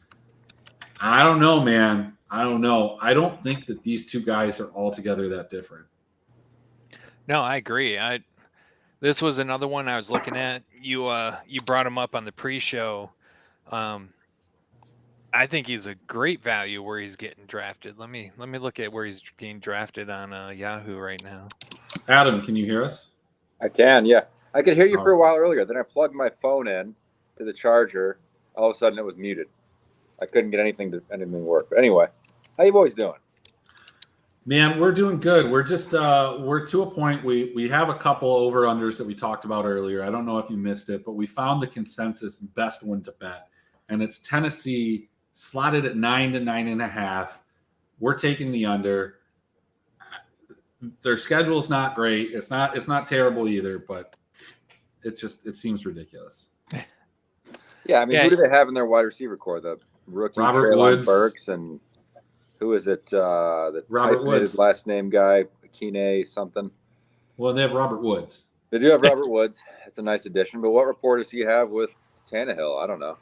I don't know, man. I don't know. I don't think that these two guys are altogether that different. No, I agree. This was another one I was looking at. You brought him up on the pre-show. I think he's a great value where he's getting drafted. Let me look at where he's being drafted on Yahoo right now. Adam, can you hear us? I can, yeah. I could hear you for a while earlier. Then I plugged my phone in to the charger. All of a sudden, it was muted. I couldn't get anything to work. But anyway, how you boys doing? Man, we're doing good. We're just we're to a point. We have a couple over-unders that we talked about earlier. I don't know if you missed it, but we found the consensus best one to bet. And it's Tennessee slotted at 9 to 9.5. We're taking the under. Their schedule is not great. It's not terrible either, but it seems ridiculous. Yeah, I mean, who do they have in their wide receiver core? The rookie Robert Treylon Woods. Burks, and who is it? The Robert Woods. Last name guy, Akine something. Well, they have Robert Woods. They do have Robert Woods. That's a nice addition. But what rapport does he have with Tannehill? I don't know.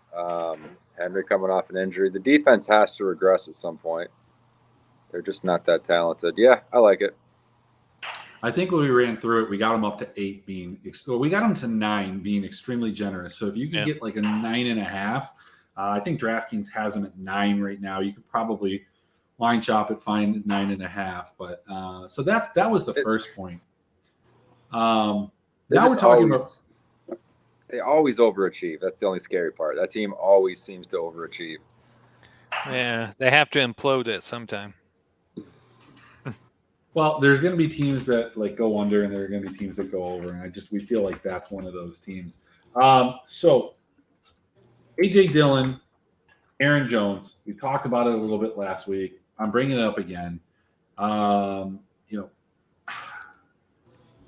Henry coming off an injury. The defense has to regress at some point. They're just not that talented. Yeah, I like it. I think when we ran through it, we got them up to 8 being, well, we got them to 9 being extremely generous. So if you could get like a 9.5, I think DraftKings has them at 9 right now. You could probably line shop it, find 9.5. But so that was the first point. Now we're talking about. They always overachieve. That's the only scary part. That team always seems to overachieve. Yeah, they have to implode it sometime. Well, there's going to be teams that like go under, and there are going to be teams that go over, and we feel like that's one of those teams. So AJ Dillon, Aaron Jones, we talked about it a little bit last week. I'm bringing it up again. I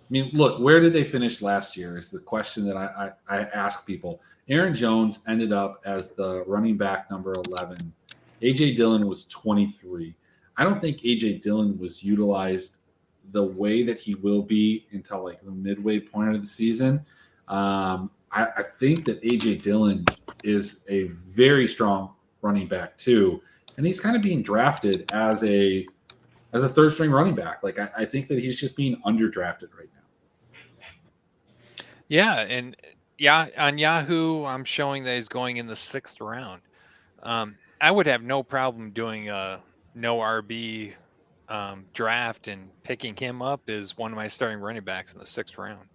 mean, look, where did they finish last year is the question that I ask people. Aaron Jones ended up as the running back number 11. A.J. Dillon was 23. I don't think A.J. Dillon was utilized the way that he will be until like the midway point of the season. I think that A.J. Dillon is a very strong running back too, and he's kind of being drafted as a third string running back. Like I think that he's just being underdrafted right now. Yeah, and on Yahoo, I'm showing that he's going in the 6th round. I would have no problem doing a no RB draft and picking him up as one of my starting running backs in the 6th round.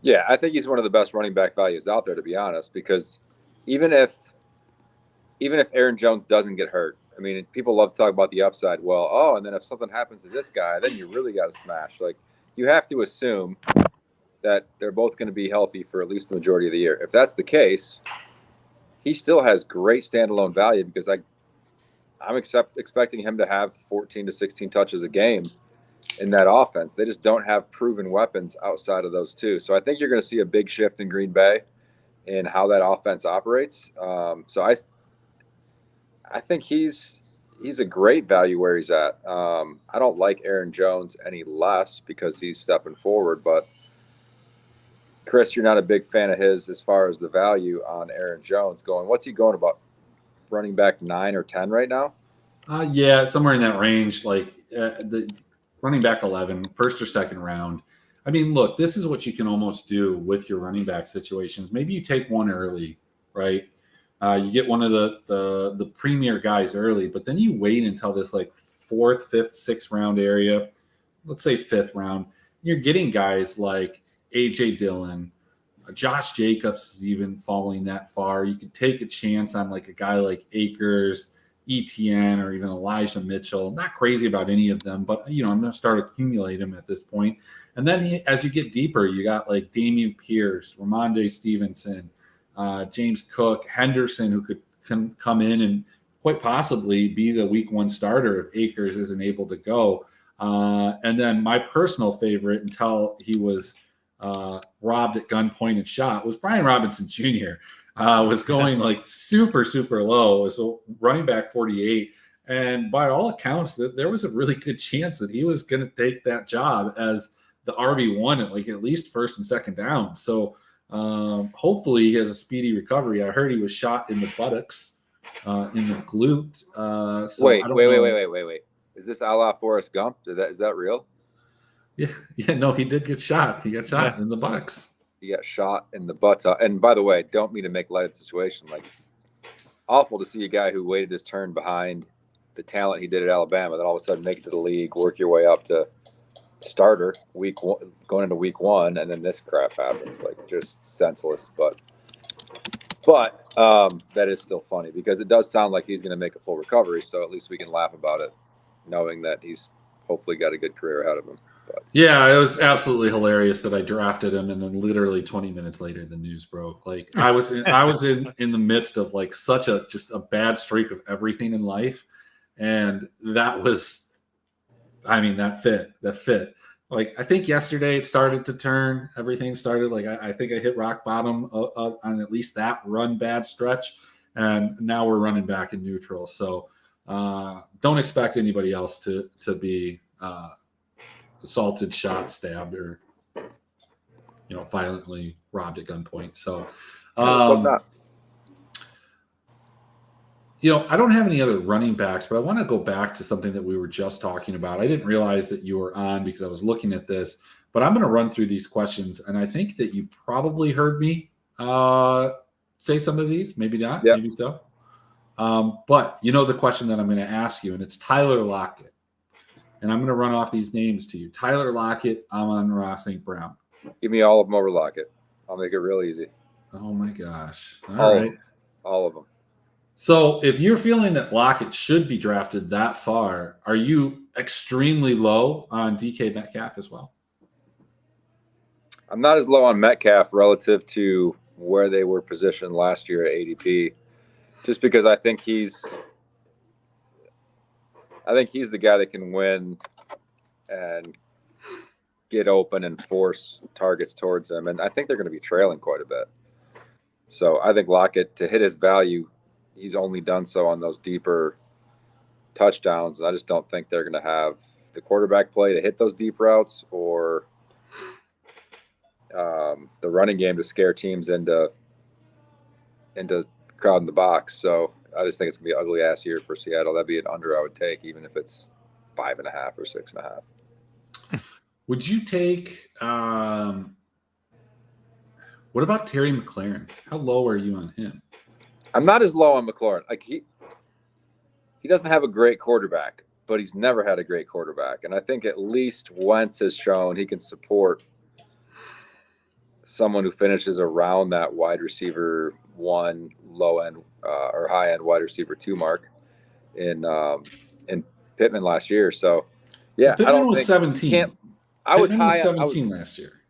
Yeah, I think he's one of the best running back values out there, to be honest, because even if Aaron Jones doesn't get hurt, I mean, people love to talk about the upside. Well, and then if something happens to this guy, then you really got to smash. Like, you have to assume that they're both going to be healthy for at least the majority of the year. If that's the case, he still has great standalone value because I'm expecting him to have 14 to 16 touches a game in that offense. They just don't have proven weapons outside of those two. So I think you're going to see a big shift in Green Bay in how that offense operates. So I think he's a great value where he's at. I don't like Aaron Jones any less because he's stepping forward, but Chris, you're not a big fan of his as far as the value on Aaron Jones going. What's he going about? Running back 9 or 10 right now? Yeah, somewhere in that range, like the running back 11, first or second round. I mean, look, this is what you can almost do with your running back situations. Maybe you take one early, right? You get one of the premier guys early, but then you wait until this like 4th, 5th, 6th round area. Let's say 5th round. You're getting guys like A.J. Dillon, Josh Jacobs is even falling that far. You could take a chance on like a guy like Akers, ETN, or even Elijah Mitchell. Not crazy about any of them, but I'm going to start accumulating them at this point. And then as you get deeper, you got like Dameon Pierce, Ramondre Stevenson, James Cook, Henderson, who can come in and quite possibly be the week 1 starter if Akers isn't able to go. And then my personal favorite until he was robbed at gunpoint and shot was Brian Robinson Jr. Was going like super, super low. Was running back 48. And by all accounts, that there was a really good chance that he was going to take that job as the RB1 at like at least first and second down. So hopefully he has a speedy recovery. I heard he was shot in the buttocks, in the glute. So wait. Is this a la Forrest Gump? Is that real? Yeah, no, he did get shot. He got shot in the buttocks. He got shot in the buttock. And by the way, don't mean to make light of the situation. Like, awful to see a guy who waited his turn behind the talent he did at Alabama, then all of a sudden make it to the league, work your way up to starter going into week 1, and then this crap happens. Like, just senseless. But that is still funny because it does sound like he's going to make a full recovery. So at least we can laugh about it, knowing that he's hopefully got a good career ahead of him. But. Yeah, it was absolutely hilarious that I drafted him, and then literally 20 minutes later, the news broke. Like I was in the midst of like such a bad streak of everything in life, and that fit. Like I think yesterday it started to turn. Everything started like I think I hit rock bottom on at least that run bad stretch, and now we're running back in neutral. So don't expect anybody else to be. Assaulted, shot, stabbed, or violently robbed at gunpoint. So, I don't have any other running backs, but I want to go back to something that we were just talking about. I didn't realize that you were on because I was looking at this, But I'm going to run through these questions, and I think that you probably heard me say some of these. Maybe not. Yep. Maybe so. But you know the question that I'm going to ask you, and it's Tyler Lockett. And I'm going to run off these names to you. Tyler Lockett, Amon-Ra St. Brown. Give me all of them over Lockett. I'll make it real easy. Oh, my gosh. All right. All of them. So if you're feeling that Lockett should be drafted that far, are you extremely low on DK Metcalf as well? I'm not as low on Metcalf relative to where they were positioned last year at ADP, just because I think he's the guy that can win and get open and force targets towards him. And I think they're going to be trailing quite a bit. So I think Lockett, to hit his value, he's only done so on those deeper touchdowns. And I just don't think they're going to have the quarterback play to hit those deep routes or the running game to scare teams into crowding the box. So I just think it's going to be an ugly ass year for Seattle. That'd be an under I would take, even if it's 5.5 or 6.5. Would you take what about Terry McLaurin? How low are you on him? I'm not as low on McLaurin. Like he doesn't have a great quarterback, but he's never had a great quarterback. And I think at least Wentz has shown he can support someone who finishes around that wide receiver 1, low end or high end wide receiver 2 mark in Pittman last year. So yeah, Pittman I don't was think 17. I was Pittman high was on 17 last year.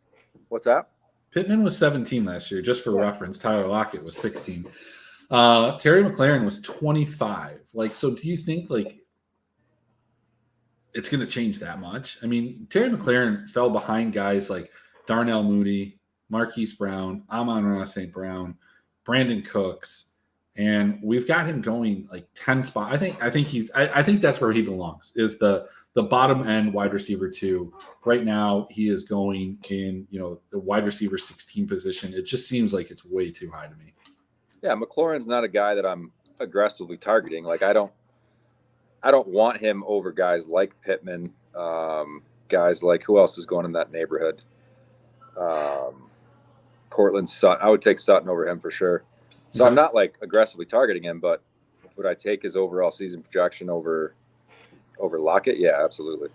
What's that? Pittman was 17 last year, just for reference. Tyler Lockett was 16. Terry McLaurin was 25. Like, so do you think like it's going to change that much? I mean, Terry McLaurin fell behind guys like Darnell Mooney, Marquise Brown, Amon-Ra St. Brown, Brandon Cooks, and we've got him going like 10 spot. I think that's where he belongs, is the bottom end wide receiver 2. Right now he is going in, the wide receiver 16 position. It just seems like it's way too high to me. Yeah, McLaurin's not a guy that I'm aggressively targeting. Like I don't want him over guys like Pittman, guys like who else is going in that neighborhood? Cortland Sutton. I would take Sutton over him for sure. So I'm not like aggressively targeting him, but would I take his overall season projection over Lockett? Yeah, absolutely.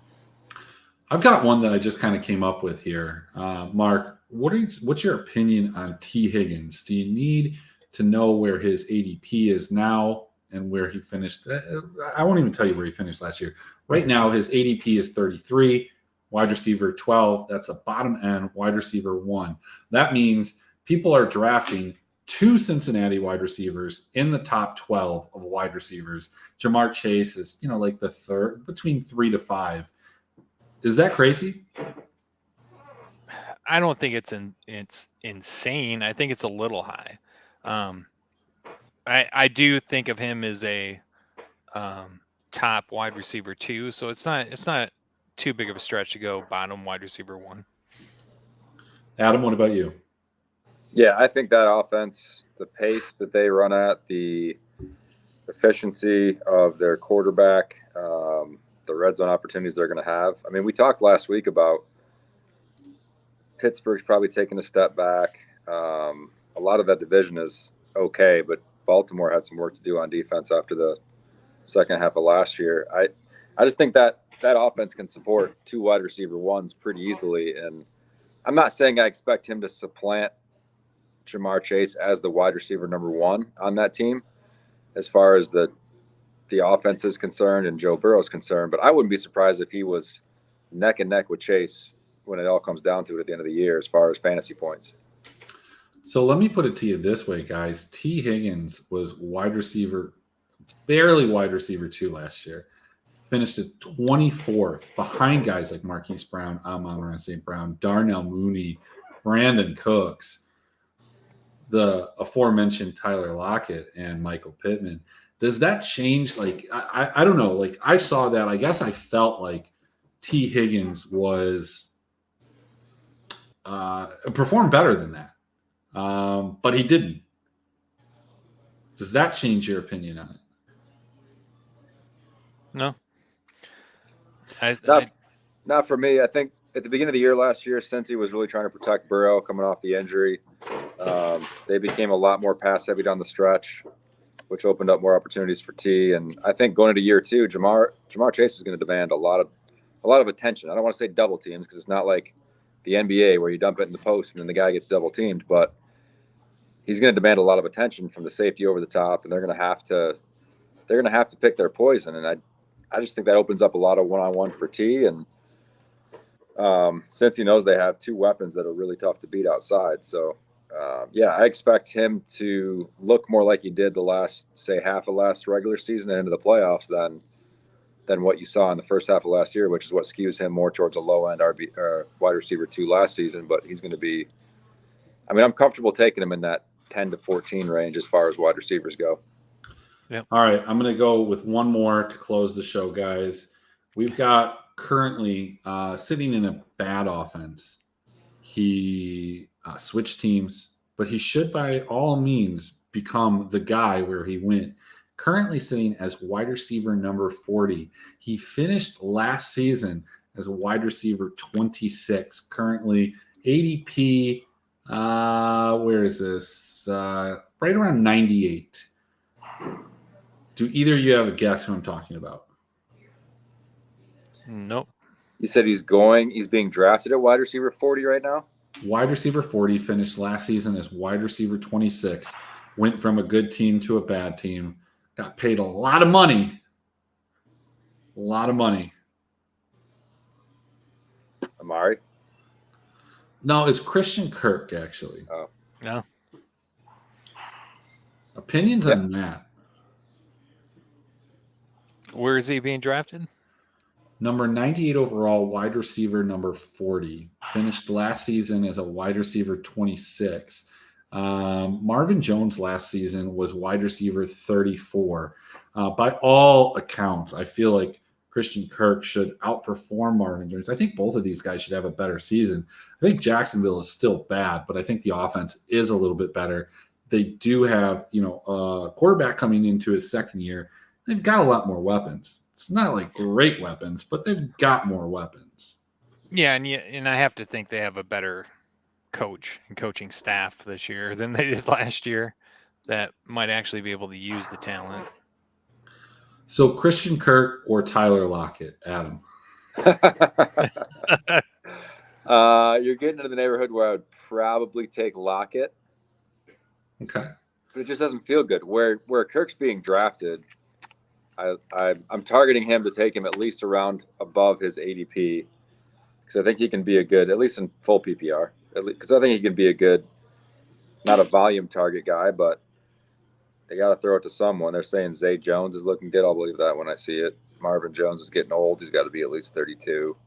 I've got one that I just kind of came up with here. Mark, what's your opinion on T. Higgins? Do you need to know where his ADP is now and where he finished? I won't even tell you where he finished last year. Right now, his ADP is 33, wide receiver 12. That's a bottom end wide receiver 1. That means people are drafting 2 Cincinnati wide receivers in the top 12 of wide receivers. Jamar Chase is, like the third, between 3 to 5. Is that crazy? I don't think it's insane. I think it's a little high. I do think of him as a top wide receiver 2, so it's not too big of a stretch to go bottom wide receiver 1. Adam, what about you? Yeah, I think that offense, the pace that they run at, the efficiency of their quarterback, the red zone opportunities they're going to have. I mean, we talked last week about Pittsburgh's probably taking a step back. A lot of that division is okay, but Baltimore had some work to do on defense after the second half of last year. I just think that offense can support 2 wide receiver 1s pretty easily. And I'm not saying I expect him to supplant Jamar Chase as the wide receiver number 1 on that team as far as the offense is concerned and Joe Burrow is concerned, but I wouldn't be surprised if he was neck and neck with Chase when it all comes down to it at the end of the year as far as fantasy points. So let me put it to you this way, guys. T. Higgins was barely wide receiver 2 last year. Finished at 24th behind guys like Marquise Brown, Amon-Ra St. Brown, Darnell Mooney, Brandon Cooks, the aforementioned Tyler Lockett, and Michael Pittman. Does that change? Like, I don't know. Like, I saw that. I guess I felt like T. Higgins was performed better than that. But he didn't. Does that change your opinion on it? No. Not for me. I think at the beginning of the year last year, since he was really trying to protect Burrow coming off the injury, they became a lot more pass heavy down the stretch, which opened up more opportunities for T. And I think going into year 2, Jamar Chase is going to demand a lot of attention. I don't want to say double teams because it's not like the NBA where you dump it in the post and then the guy gets double teamed, but he's going to demand a lot of attention from the safety over the top, and they're going to have to pick their poison. And I just think that opens up a lot of one-on-one for T. And since he knows they have 2 weapons that are really tough to beat outside. So, I expect him to look more like he did the last, say, half of last regular season and into the playoffs than what you saw in the first half of last year, which is what skews him more towards a low-end wide receiver 2 last season. But he's going to be – I mean, I'm comfortable taking him in that 10 to 14 range as far as wide receivers go. Yep. All right, I'm going to go with one more to close the show, guys. We've got currently sitting in a bad offense. He switched teams, but he should by all means become the guy where he went. Currently sitting as wide receiver number 40. He finished last season as a wide receiver 26. Currently ADP, where is this? Right around 98. Do either of you have a guess who I'm talking about? Nope. You said he's being drafted at wide receiver 40 right now? Wide receiver 40, finished last season as wide receiver 26. Went from a good team to a bad team. Got paid a lot of money. A lot of money. Amari? No, it's Christian Kirk, actually. Oh. No. Opinions on that? Where is he being drafted? Number 98 overall, wide receiver number 40. Finished last season as a wide receiver 26. Marvin Jones last season was wide receiver 34. By all accounts, I feel like Christian Kirk should outperform Marvin Jones. I think both of these guys should have a better season. I think Jacksonville is still bad, but I think the offense is a little bit better. They do have, a quarterback coming into his second year. They've got a lot more weapons. It's not like great weapons, but they've got more weapons. Yeah, and I have to think they have a better coach and coaching staff this year than they did last year that might actually be able to use the talent. So Christian Kirk or Tyler Lockett, Adam? You're getting into the neighborhood where I would probably take Lockett. Okay. But it just doesn't feel good. Where Kirk's being drafted, I'm targeting him to take him at least around above his ADP because I think he can be a good, at least in full PPR, because I think he can be a good, not a volume target guy, but they got to throw it to someone. They're saying Zay Jones is looking good. I'll believe that when I see it. Marvin Jones is getting old. He's got to be at least 32.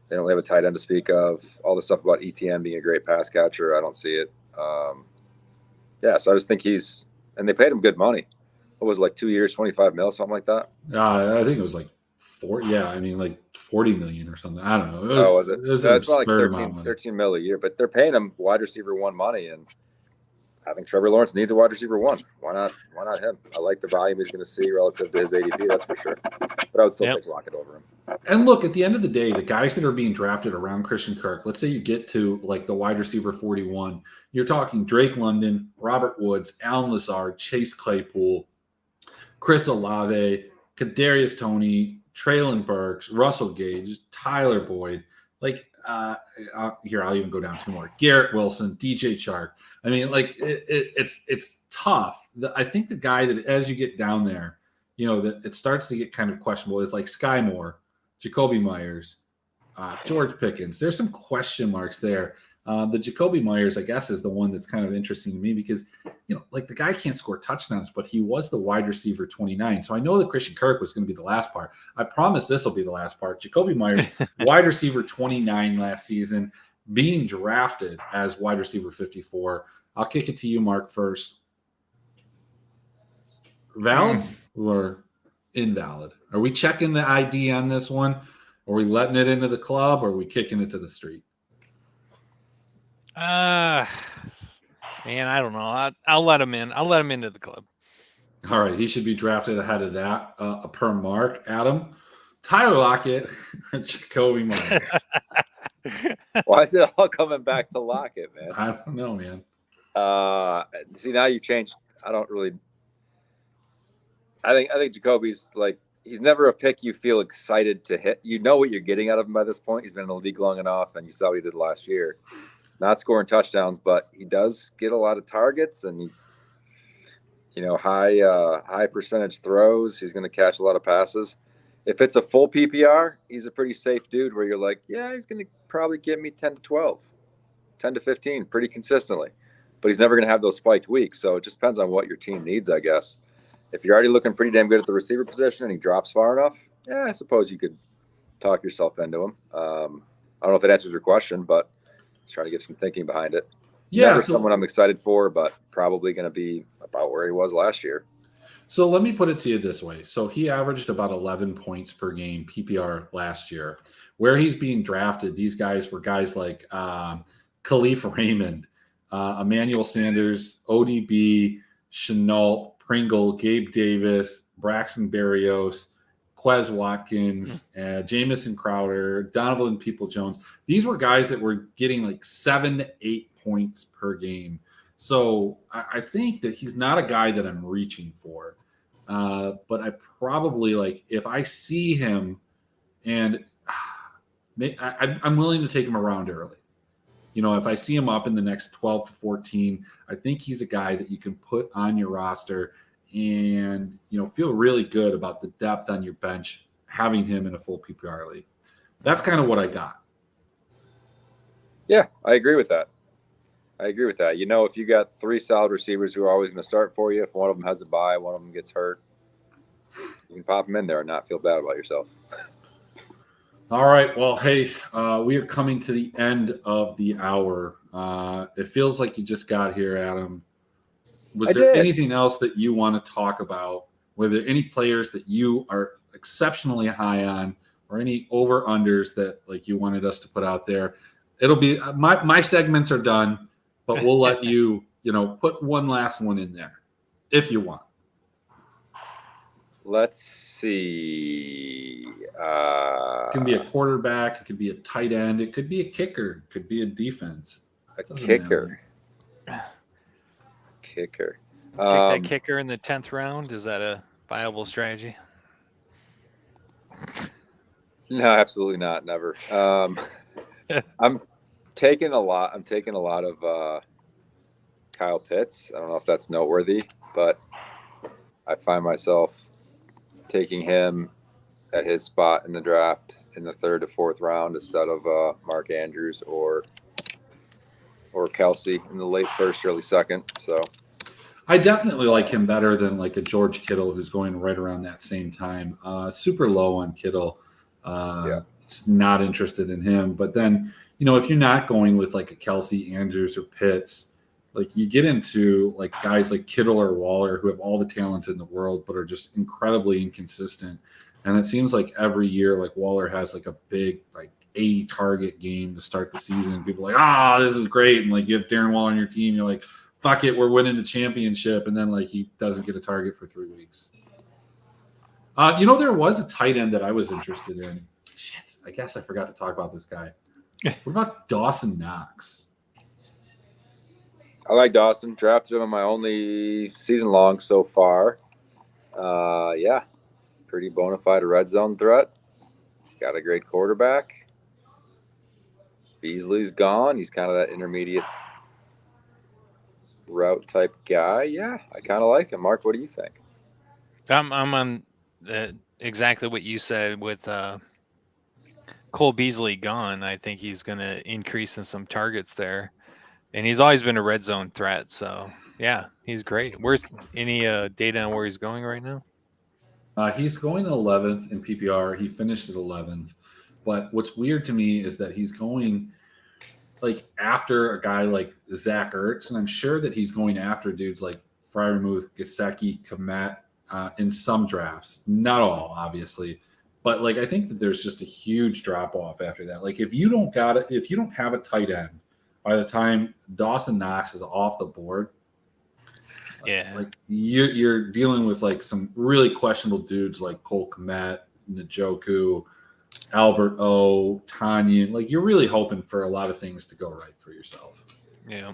They don't have a tight end to speak of. All the stuff about ETN being a great pass catcher, I don't see it. So I just think and they paid him good money. What was it, like 2 years, 25 mil, something like that? I think it was like 40 million or something. I don't know. Was it? It was It's not like absurd 13 mil a year, but they're paying him wide receiver 1 money, and I think Trevor Lawrence needs a wide receiver 1. Why not him? I like the volume he's going to see relative to his ADP, that's for sure. But I would still take Lockett over him. And look, at the end of the day, the guys that are being drafted around Christian Kirk, let's say you get to like the wide receiver 41, you're talking Drake London, Robert Woods, Allen Lazard, Chase Claypool, Chris Olave, Kadarius Toney, Traylon Burks, Russell Gage, Tyler Boyd. Like, here, I'll even go down 2 more. Garrett Wilson, DJ Chark. I mean, like, it's tough. I think the guy that as you get down there, that it starts to get kind of questionable is like Sky Moore, Jacoby Myers, George Pickens. There's some question marks there. The Jacoby Myers, I guess, is the one that's kind of interesting to me because, like the guy can't score touchdowns, but he was the wide receiver 29. So I know that Christian Kirk was going to be the last part. I promise this will be the last part. Jacoby Myers, wide receiver 29 last season, being drafted as wide receiver 54. I'll kick it to you, Mark, first. Valid or invalid? Are we checking the ID on this one? Are we letting it into the club or are we kicking it to the street? Man, I don't know. I'll let him in. I'll let him into the club. All right, he should be drafted ahead of that per Mark. Adam, Tyler Lockett, or Jacoby Myers. Why is it all coming back to Lockett, man? I don't know, man. See, now you've changed. I don't really. I think Jacoby's like, he's never a pick you feel excited to hit. You know what you're getting out of him by this point. He's been in the league long enough, and you saw what he did last year. Not scoring touchdowns, but he does get a lot of targets, and high percentage throws. He's going to catch a lot of passes. If it's a full PPR, he's a pretty safe dude where you're like, yeah, he's going to probably give me 10 to 12, 10 to 15 pretty consistently. But he's never going to have those spiked weeks. So it just depends on what your team needs, I guess. If you're already looking pretty damn good at the receiver position and he drops far enough, yeah, I suppose you could talk yourself into him. I don't know if it answers your question, but just trying to give some thinking behind it. Yeah, Never someone I'm excited for, but probably going to be about where he was last year. So let me put it to you this way. So he averaged about 11 points per game PPR last year. Where he's being drafted, these guys were guys like Khalif Raymond, Emmanuel Sanders, ODB, Chenault, Pringle, Gabe Davis, Braxton Berrios, Quez Watkins, Jamison Crowder, Donovan People-Jones. These were guys that were getting like 7 to 8 points per game. So I think that he's not a guy that I'm reaching for. But I probably, like, if I see him and I'm willing to take him around early. If I see him up in the next 12 to 14, I think he's a guy that you can put on your roster and, feel really good about the depth on your bench, having him in a full PPR league. That's kind of what I got. Yeah, I agree with that. If you got 3 solid receivers who are always going to start for you, if one of them has a bye, one of them gets hurt, you can pop them in there and not feel bad about yourself. All right. Well, hey, we are coming to the end of the hour. It feels like you just got here, Adam. Was there anything else that you want to talk about? Were there any players that you are exceptionally high on, or any over-unders that like you wanted us to put out there? It'll be my segments are done, but we'll let you, put one last one in there if you want. Let's see. It can be a quarterback. It could be a tight end. It could be a kicker. It could be a defense. A kicker. Kicker. Take that kicker in the 10th round. Is that a viable strategy? No, absolutely not. Never. I'm taking a lot of Kyle Pitts. I don't know if that's noteworthy, but I find myself taking him at his spot in the draft in the 3rd to 4th round instead of Mark Andrews or Kelsey in the late 1st, early 2nd. So I definitely like him better than like a George Kittle who's going right around that same time. Super low on Kittle. Just not interested in him. But then, if you're not going with like a Kelsey, Andrews, or Pitts, like you get into like guys like Kittle or Waller who have all the talent in the world but are just incredibly inconsistent. And it seems like every year, like Waller has like a big like 80 target game to start the season. People are like, this is great. And like you have Darren Waller on your team, you're like, fuck it, we're winning the championship. And then like he doesn't get a target for 3 weeks. There was a tight end that I was interested in. Shit, I guess I forgot to talk about this guy. What about Dawson Knox? I like Dawson. Drafted him in my only season long so far. Pretty bona fide red zone threat. He's got a great quarterback. Beasley's gone. He's kind of that intermediate route type guy. Yeah, I kind of like him. Mark, what do you think? I'm on exactly what you said with Cole Beasley gone. I think he's going to increase in some targets there. And he's always been a red zone threat. So, yeah, he's great. Where's any data on where he's going right now? He's going 11th in PPR. He finished at 11th. But what's weird to me is that he's going like after a guy like Zach Ertz. And I'm sure that he's going after dudes like Freiermuth, Gesicki, Kmet in some drafts. Not all, obviously. But like I think that there's just a huge drop off after that. Like if you don't have a tight end by the time Dawson Knox is off the board, like you're dealing with like some really questionable dudes like Cole Kmet, Njoku, Albert O, Tanyan. Like, you're really hoping for a lot of things to go right for yourself. Yeah.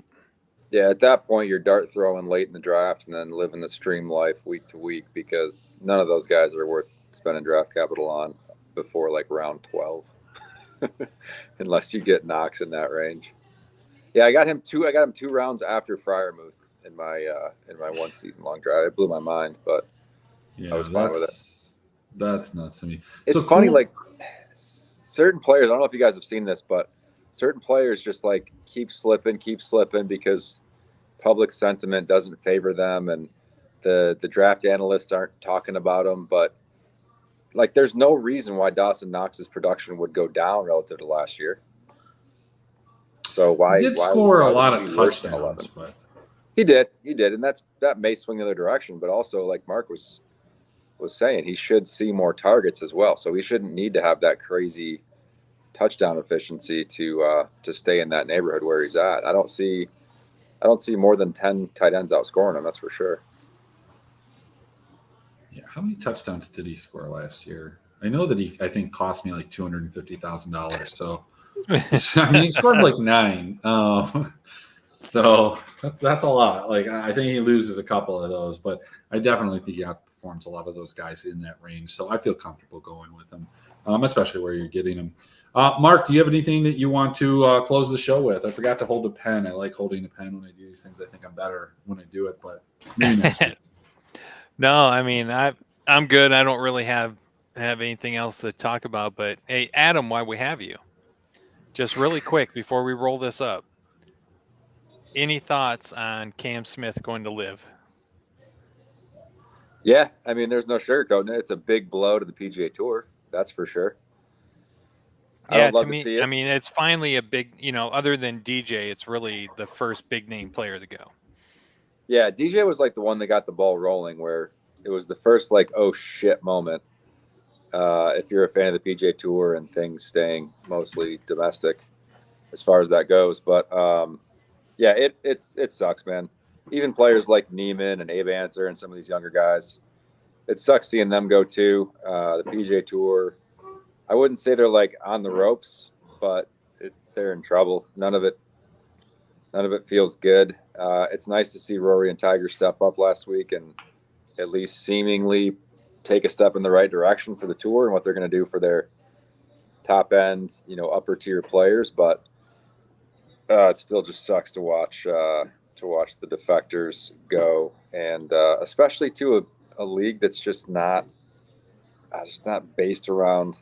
Yeah, at that point, you're dart throwing late in the draft and then living the stream life week to week because none of those guys are worth spending draft capital on before like round 12, unless you get Knox in that range. Yeah, I got him 2 rounds after Freiermuth in my one season long draft. It blew my mind, but Yeah, I was fine with it. That's nuts to me. It's so funny, cool. like certain players. I don't know if you guys have seen this, but certain players just like keep slipping because public sentiment doesn't favor them, and the draft analysts aren't talking about them. But like, there's no reason why Dawson Knox's production would go down relative to last year. So why He did why, score why a lot would of he be worse than touchdowns, 11? but He did, and that may swing the other direction. But also, like Mark was saying, he should see more targets as well. So he shouldn't need to have that crazy touchdown efficiency to stay in that neighborhood where he's at. I don't see more than 10 tight ends outscoring him. That's for sure. yeah, how many touchdowns did he score last year? I know that I think cost me like $250,000. So I mean, he scored like 9. So that's a lot. Like, I think he loses a couple of those, but I definitely think he outperforms a lot of those guys in that range. So I feel comfortable going with him, especially where you're getting him. Mark, do you have anything that you want to close the show with? I forgot to hold a pen. I like holding a pen when I do these things. I think I'm better when I do it, but maybe next week. No, I mean, I'm good. I don't really have anything else to talk about. But hey, Adam, why we have you? Just really quick before we roll this up. Any thoughts on Cam Smith going to live? Yeah, I mean, there's no sugarcoating it. It's a big blow to the PGA Tour. That's for sure. Yeah, to me, I mean, it's finally a big, other than DJ, it's really the first big name player to go. Yeah, DJ was like the one that got the ball rolling, where it was the first like, oh shit moment. If you're a fan of the PGA Tour and things staying mostly domestic, as far as that goes, but yeah, it sucks, man. Even players like Neiman and Abe Answer and some of these younger guys, it sucks seeing them go too. The PGA Tour, I wouldn't say they're like on the ropes, but they're in trouble. None of it feels good. It's nice to see Rory and Tiger step up last week and at least seemingly take a step in the right direction for the tour and what they're going to do for their top end, upper tier players. But it still just sucks to watch the defectors go, and especially to a league that's just not based around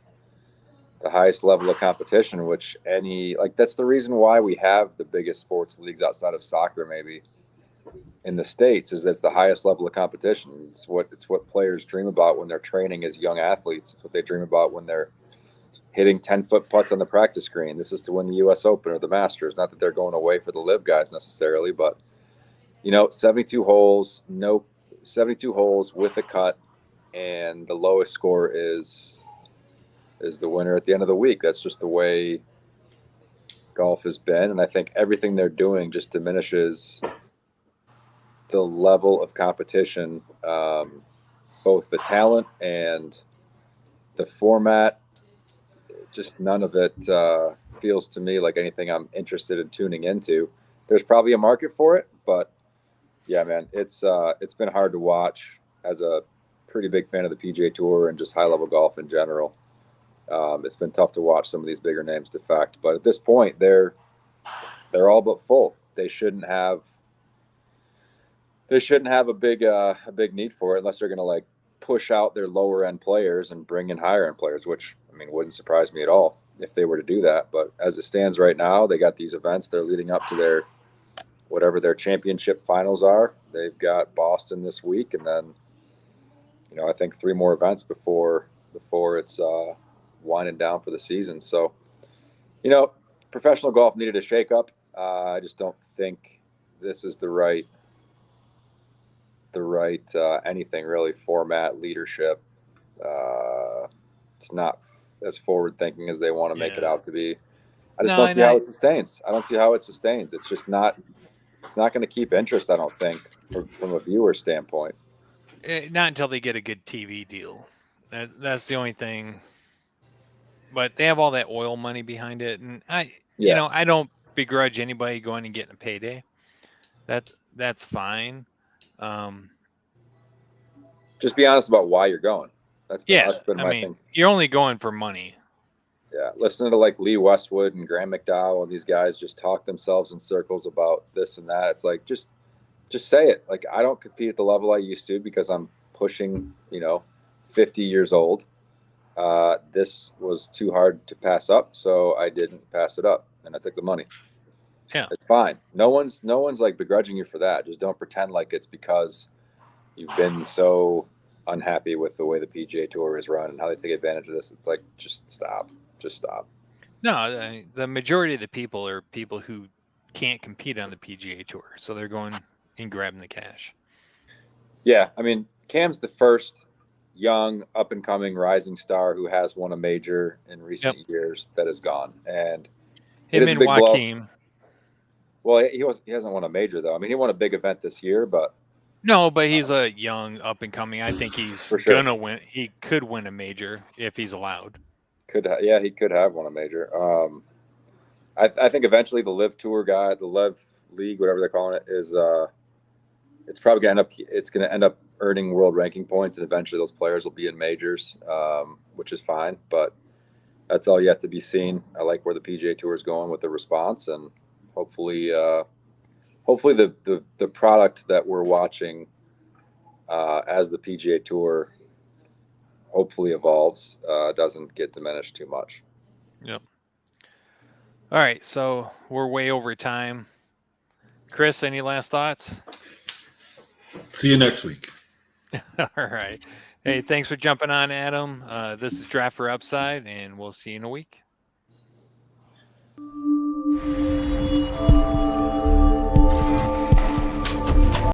the highest level of competition, which that's the reason why we have the biggest sports leagues outside of soccer, maybe in the States, is that's the highest level of competition. It's what players dream about when they're training as young athletes. It's what they dream about when they're hitting 10-foot putts on the practice green. This is to win the U.S. Open or the Masters. Not that they're going away for the live guys necessarily, but 72 holes with a cut, and the lowest score is the winner at the end of the week. That's just the way golf has been, and I think everything they're doing just diminishes the level of competition, both the talent and the format. Just none of it feels to me like anything I'm interested in tuning into. There's probably a market for it, but yeah, man, it's been hard to watch as a pretty big fan of the PGA Tour and just high level golf in general. It's been tough to watch some of these bigger names defect, but at this point, they're all but full. They shouldn't have a big need for it unless they're going to like push out their lower end players and bring in higher end players, which I mean wouldn't surprise me at all if they were to do that. But as it stands right now, they got these events. They're leading up to their whatever their championship finals are. They've got Boston this week, and then I think 3 more events before it's winding down for the season. So professional golf needed a shakeup. I just don't think this is the right anything really, format, leadership. It's not as forward thinking as they want to make it out to be. I just don't see how it sustains. I don't see how it sustains. It's just not. It's not going to keep interest, I don't think, from a viewer standpoint. Not until they get a good TV deal. That's the only thing. but they have all that oil money behind it, and I Yes. I don't begrudge anybody going and getting a payday. That's fine. Just be honest about why you're going. That's Yeah, been I my mean, thing. you're only going for money. Yeah, listening to like Lee Westwood and Graham McDowell and these guys just talk themselves in circles about this and that. It's like just say it. Like, I don't compete at the level I used to because I'm pushing 50 years old. This was too hard to pass up, so I didn't pass it up, and I took the money. Yeah, It's fine. No one's like begrudging you for that. Just don't pretend like it's because you've been so unhappy with the way the PGA Tour is run and how they take advantage of this. It's like, just stop. Just stop. no, the majority of the people are people who can't compete on the PGA Tour, so they're going and grabbing the cash. Yeah, I mean, Cam's the first young, up and coming, rising star who has won a major in recent years that is gone, and it Him is a and big blow. Joaquin. Well, he hasn't won a major though. I mean, he won a big event this year, but No, but he's a young, up and coming. I think he's For sure. gonna win. He could win a major if he's allowed. he could have won a major. I think eventually the Live Tour guy, the Live League, whatever they're calling it, is it's probably gonna end up earning world ranking points, and eventually those players will be in majors, which is fine. But that's all yet to be seen. I like where the PGA Tour is going with the response, and hopefully the product that we're watching as the PGA Tour hopefully evolves doesn't get diminished too much. Yep. All right, so we're way over time. Chris, any last thoughts? See you next week. All right. Hey, thanks for jumping on, Adam. This is Draught for Upside, and we'll see you in a week.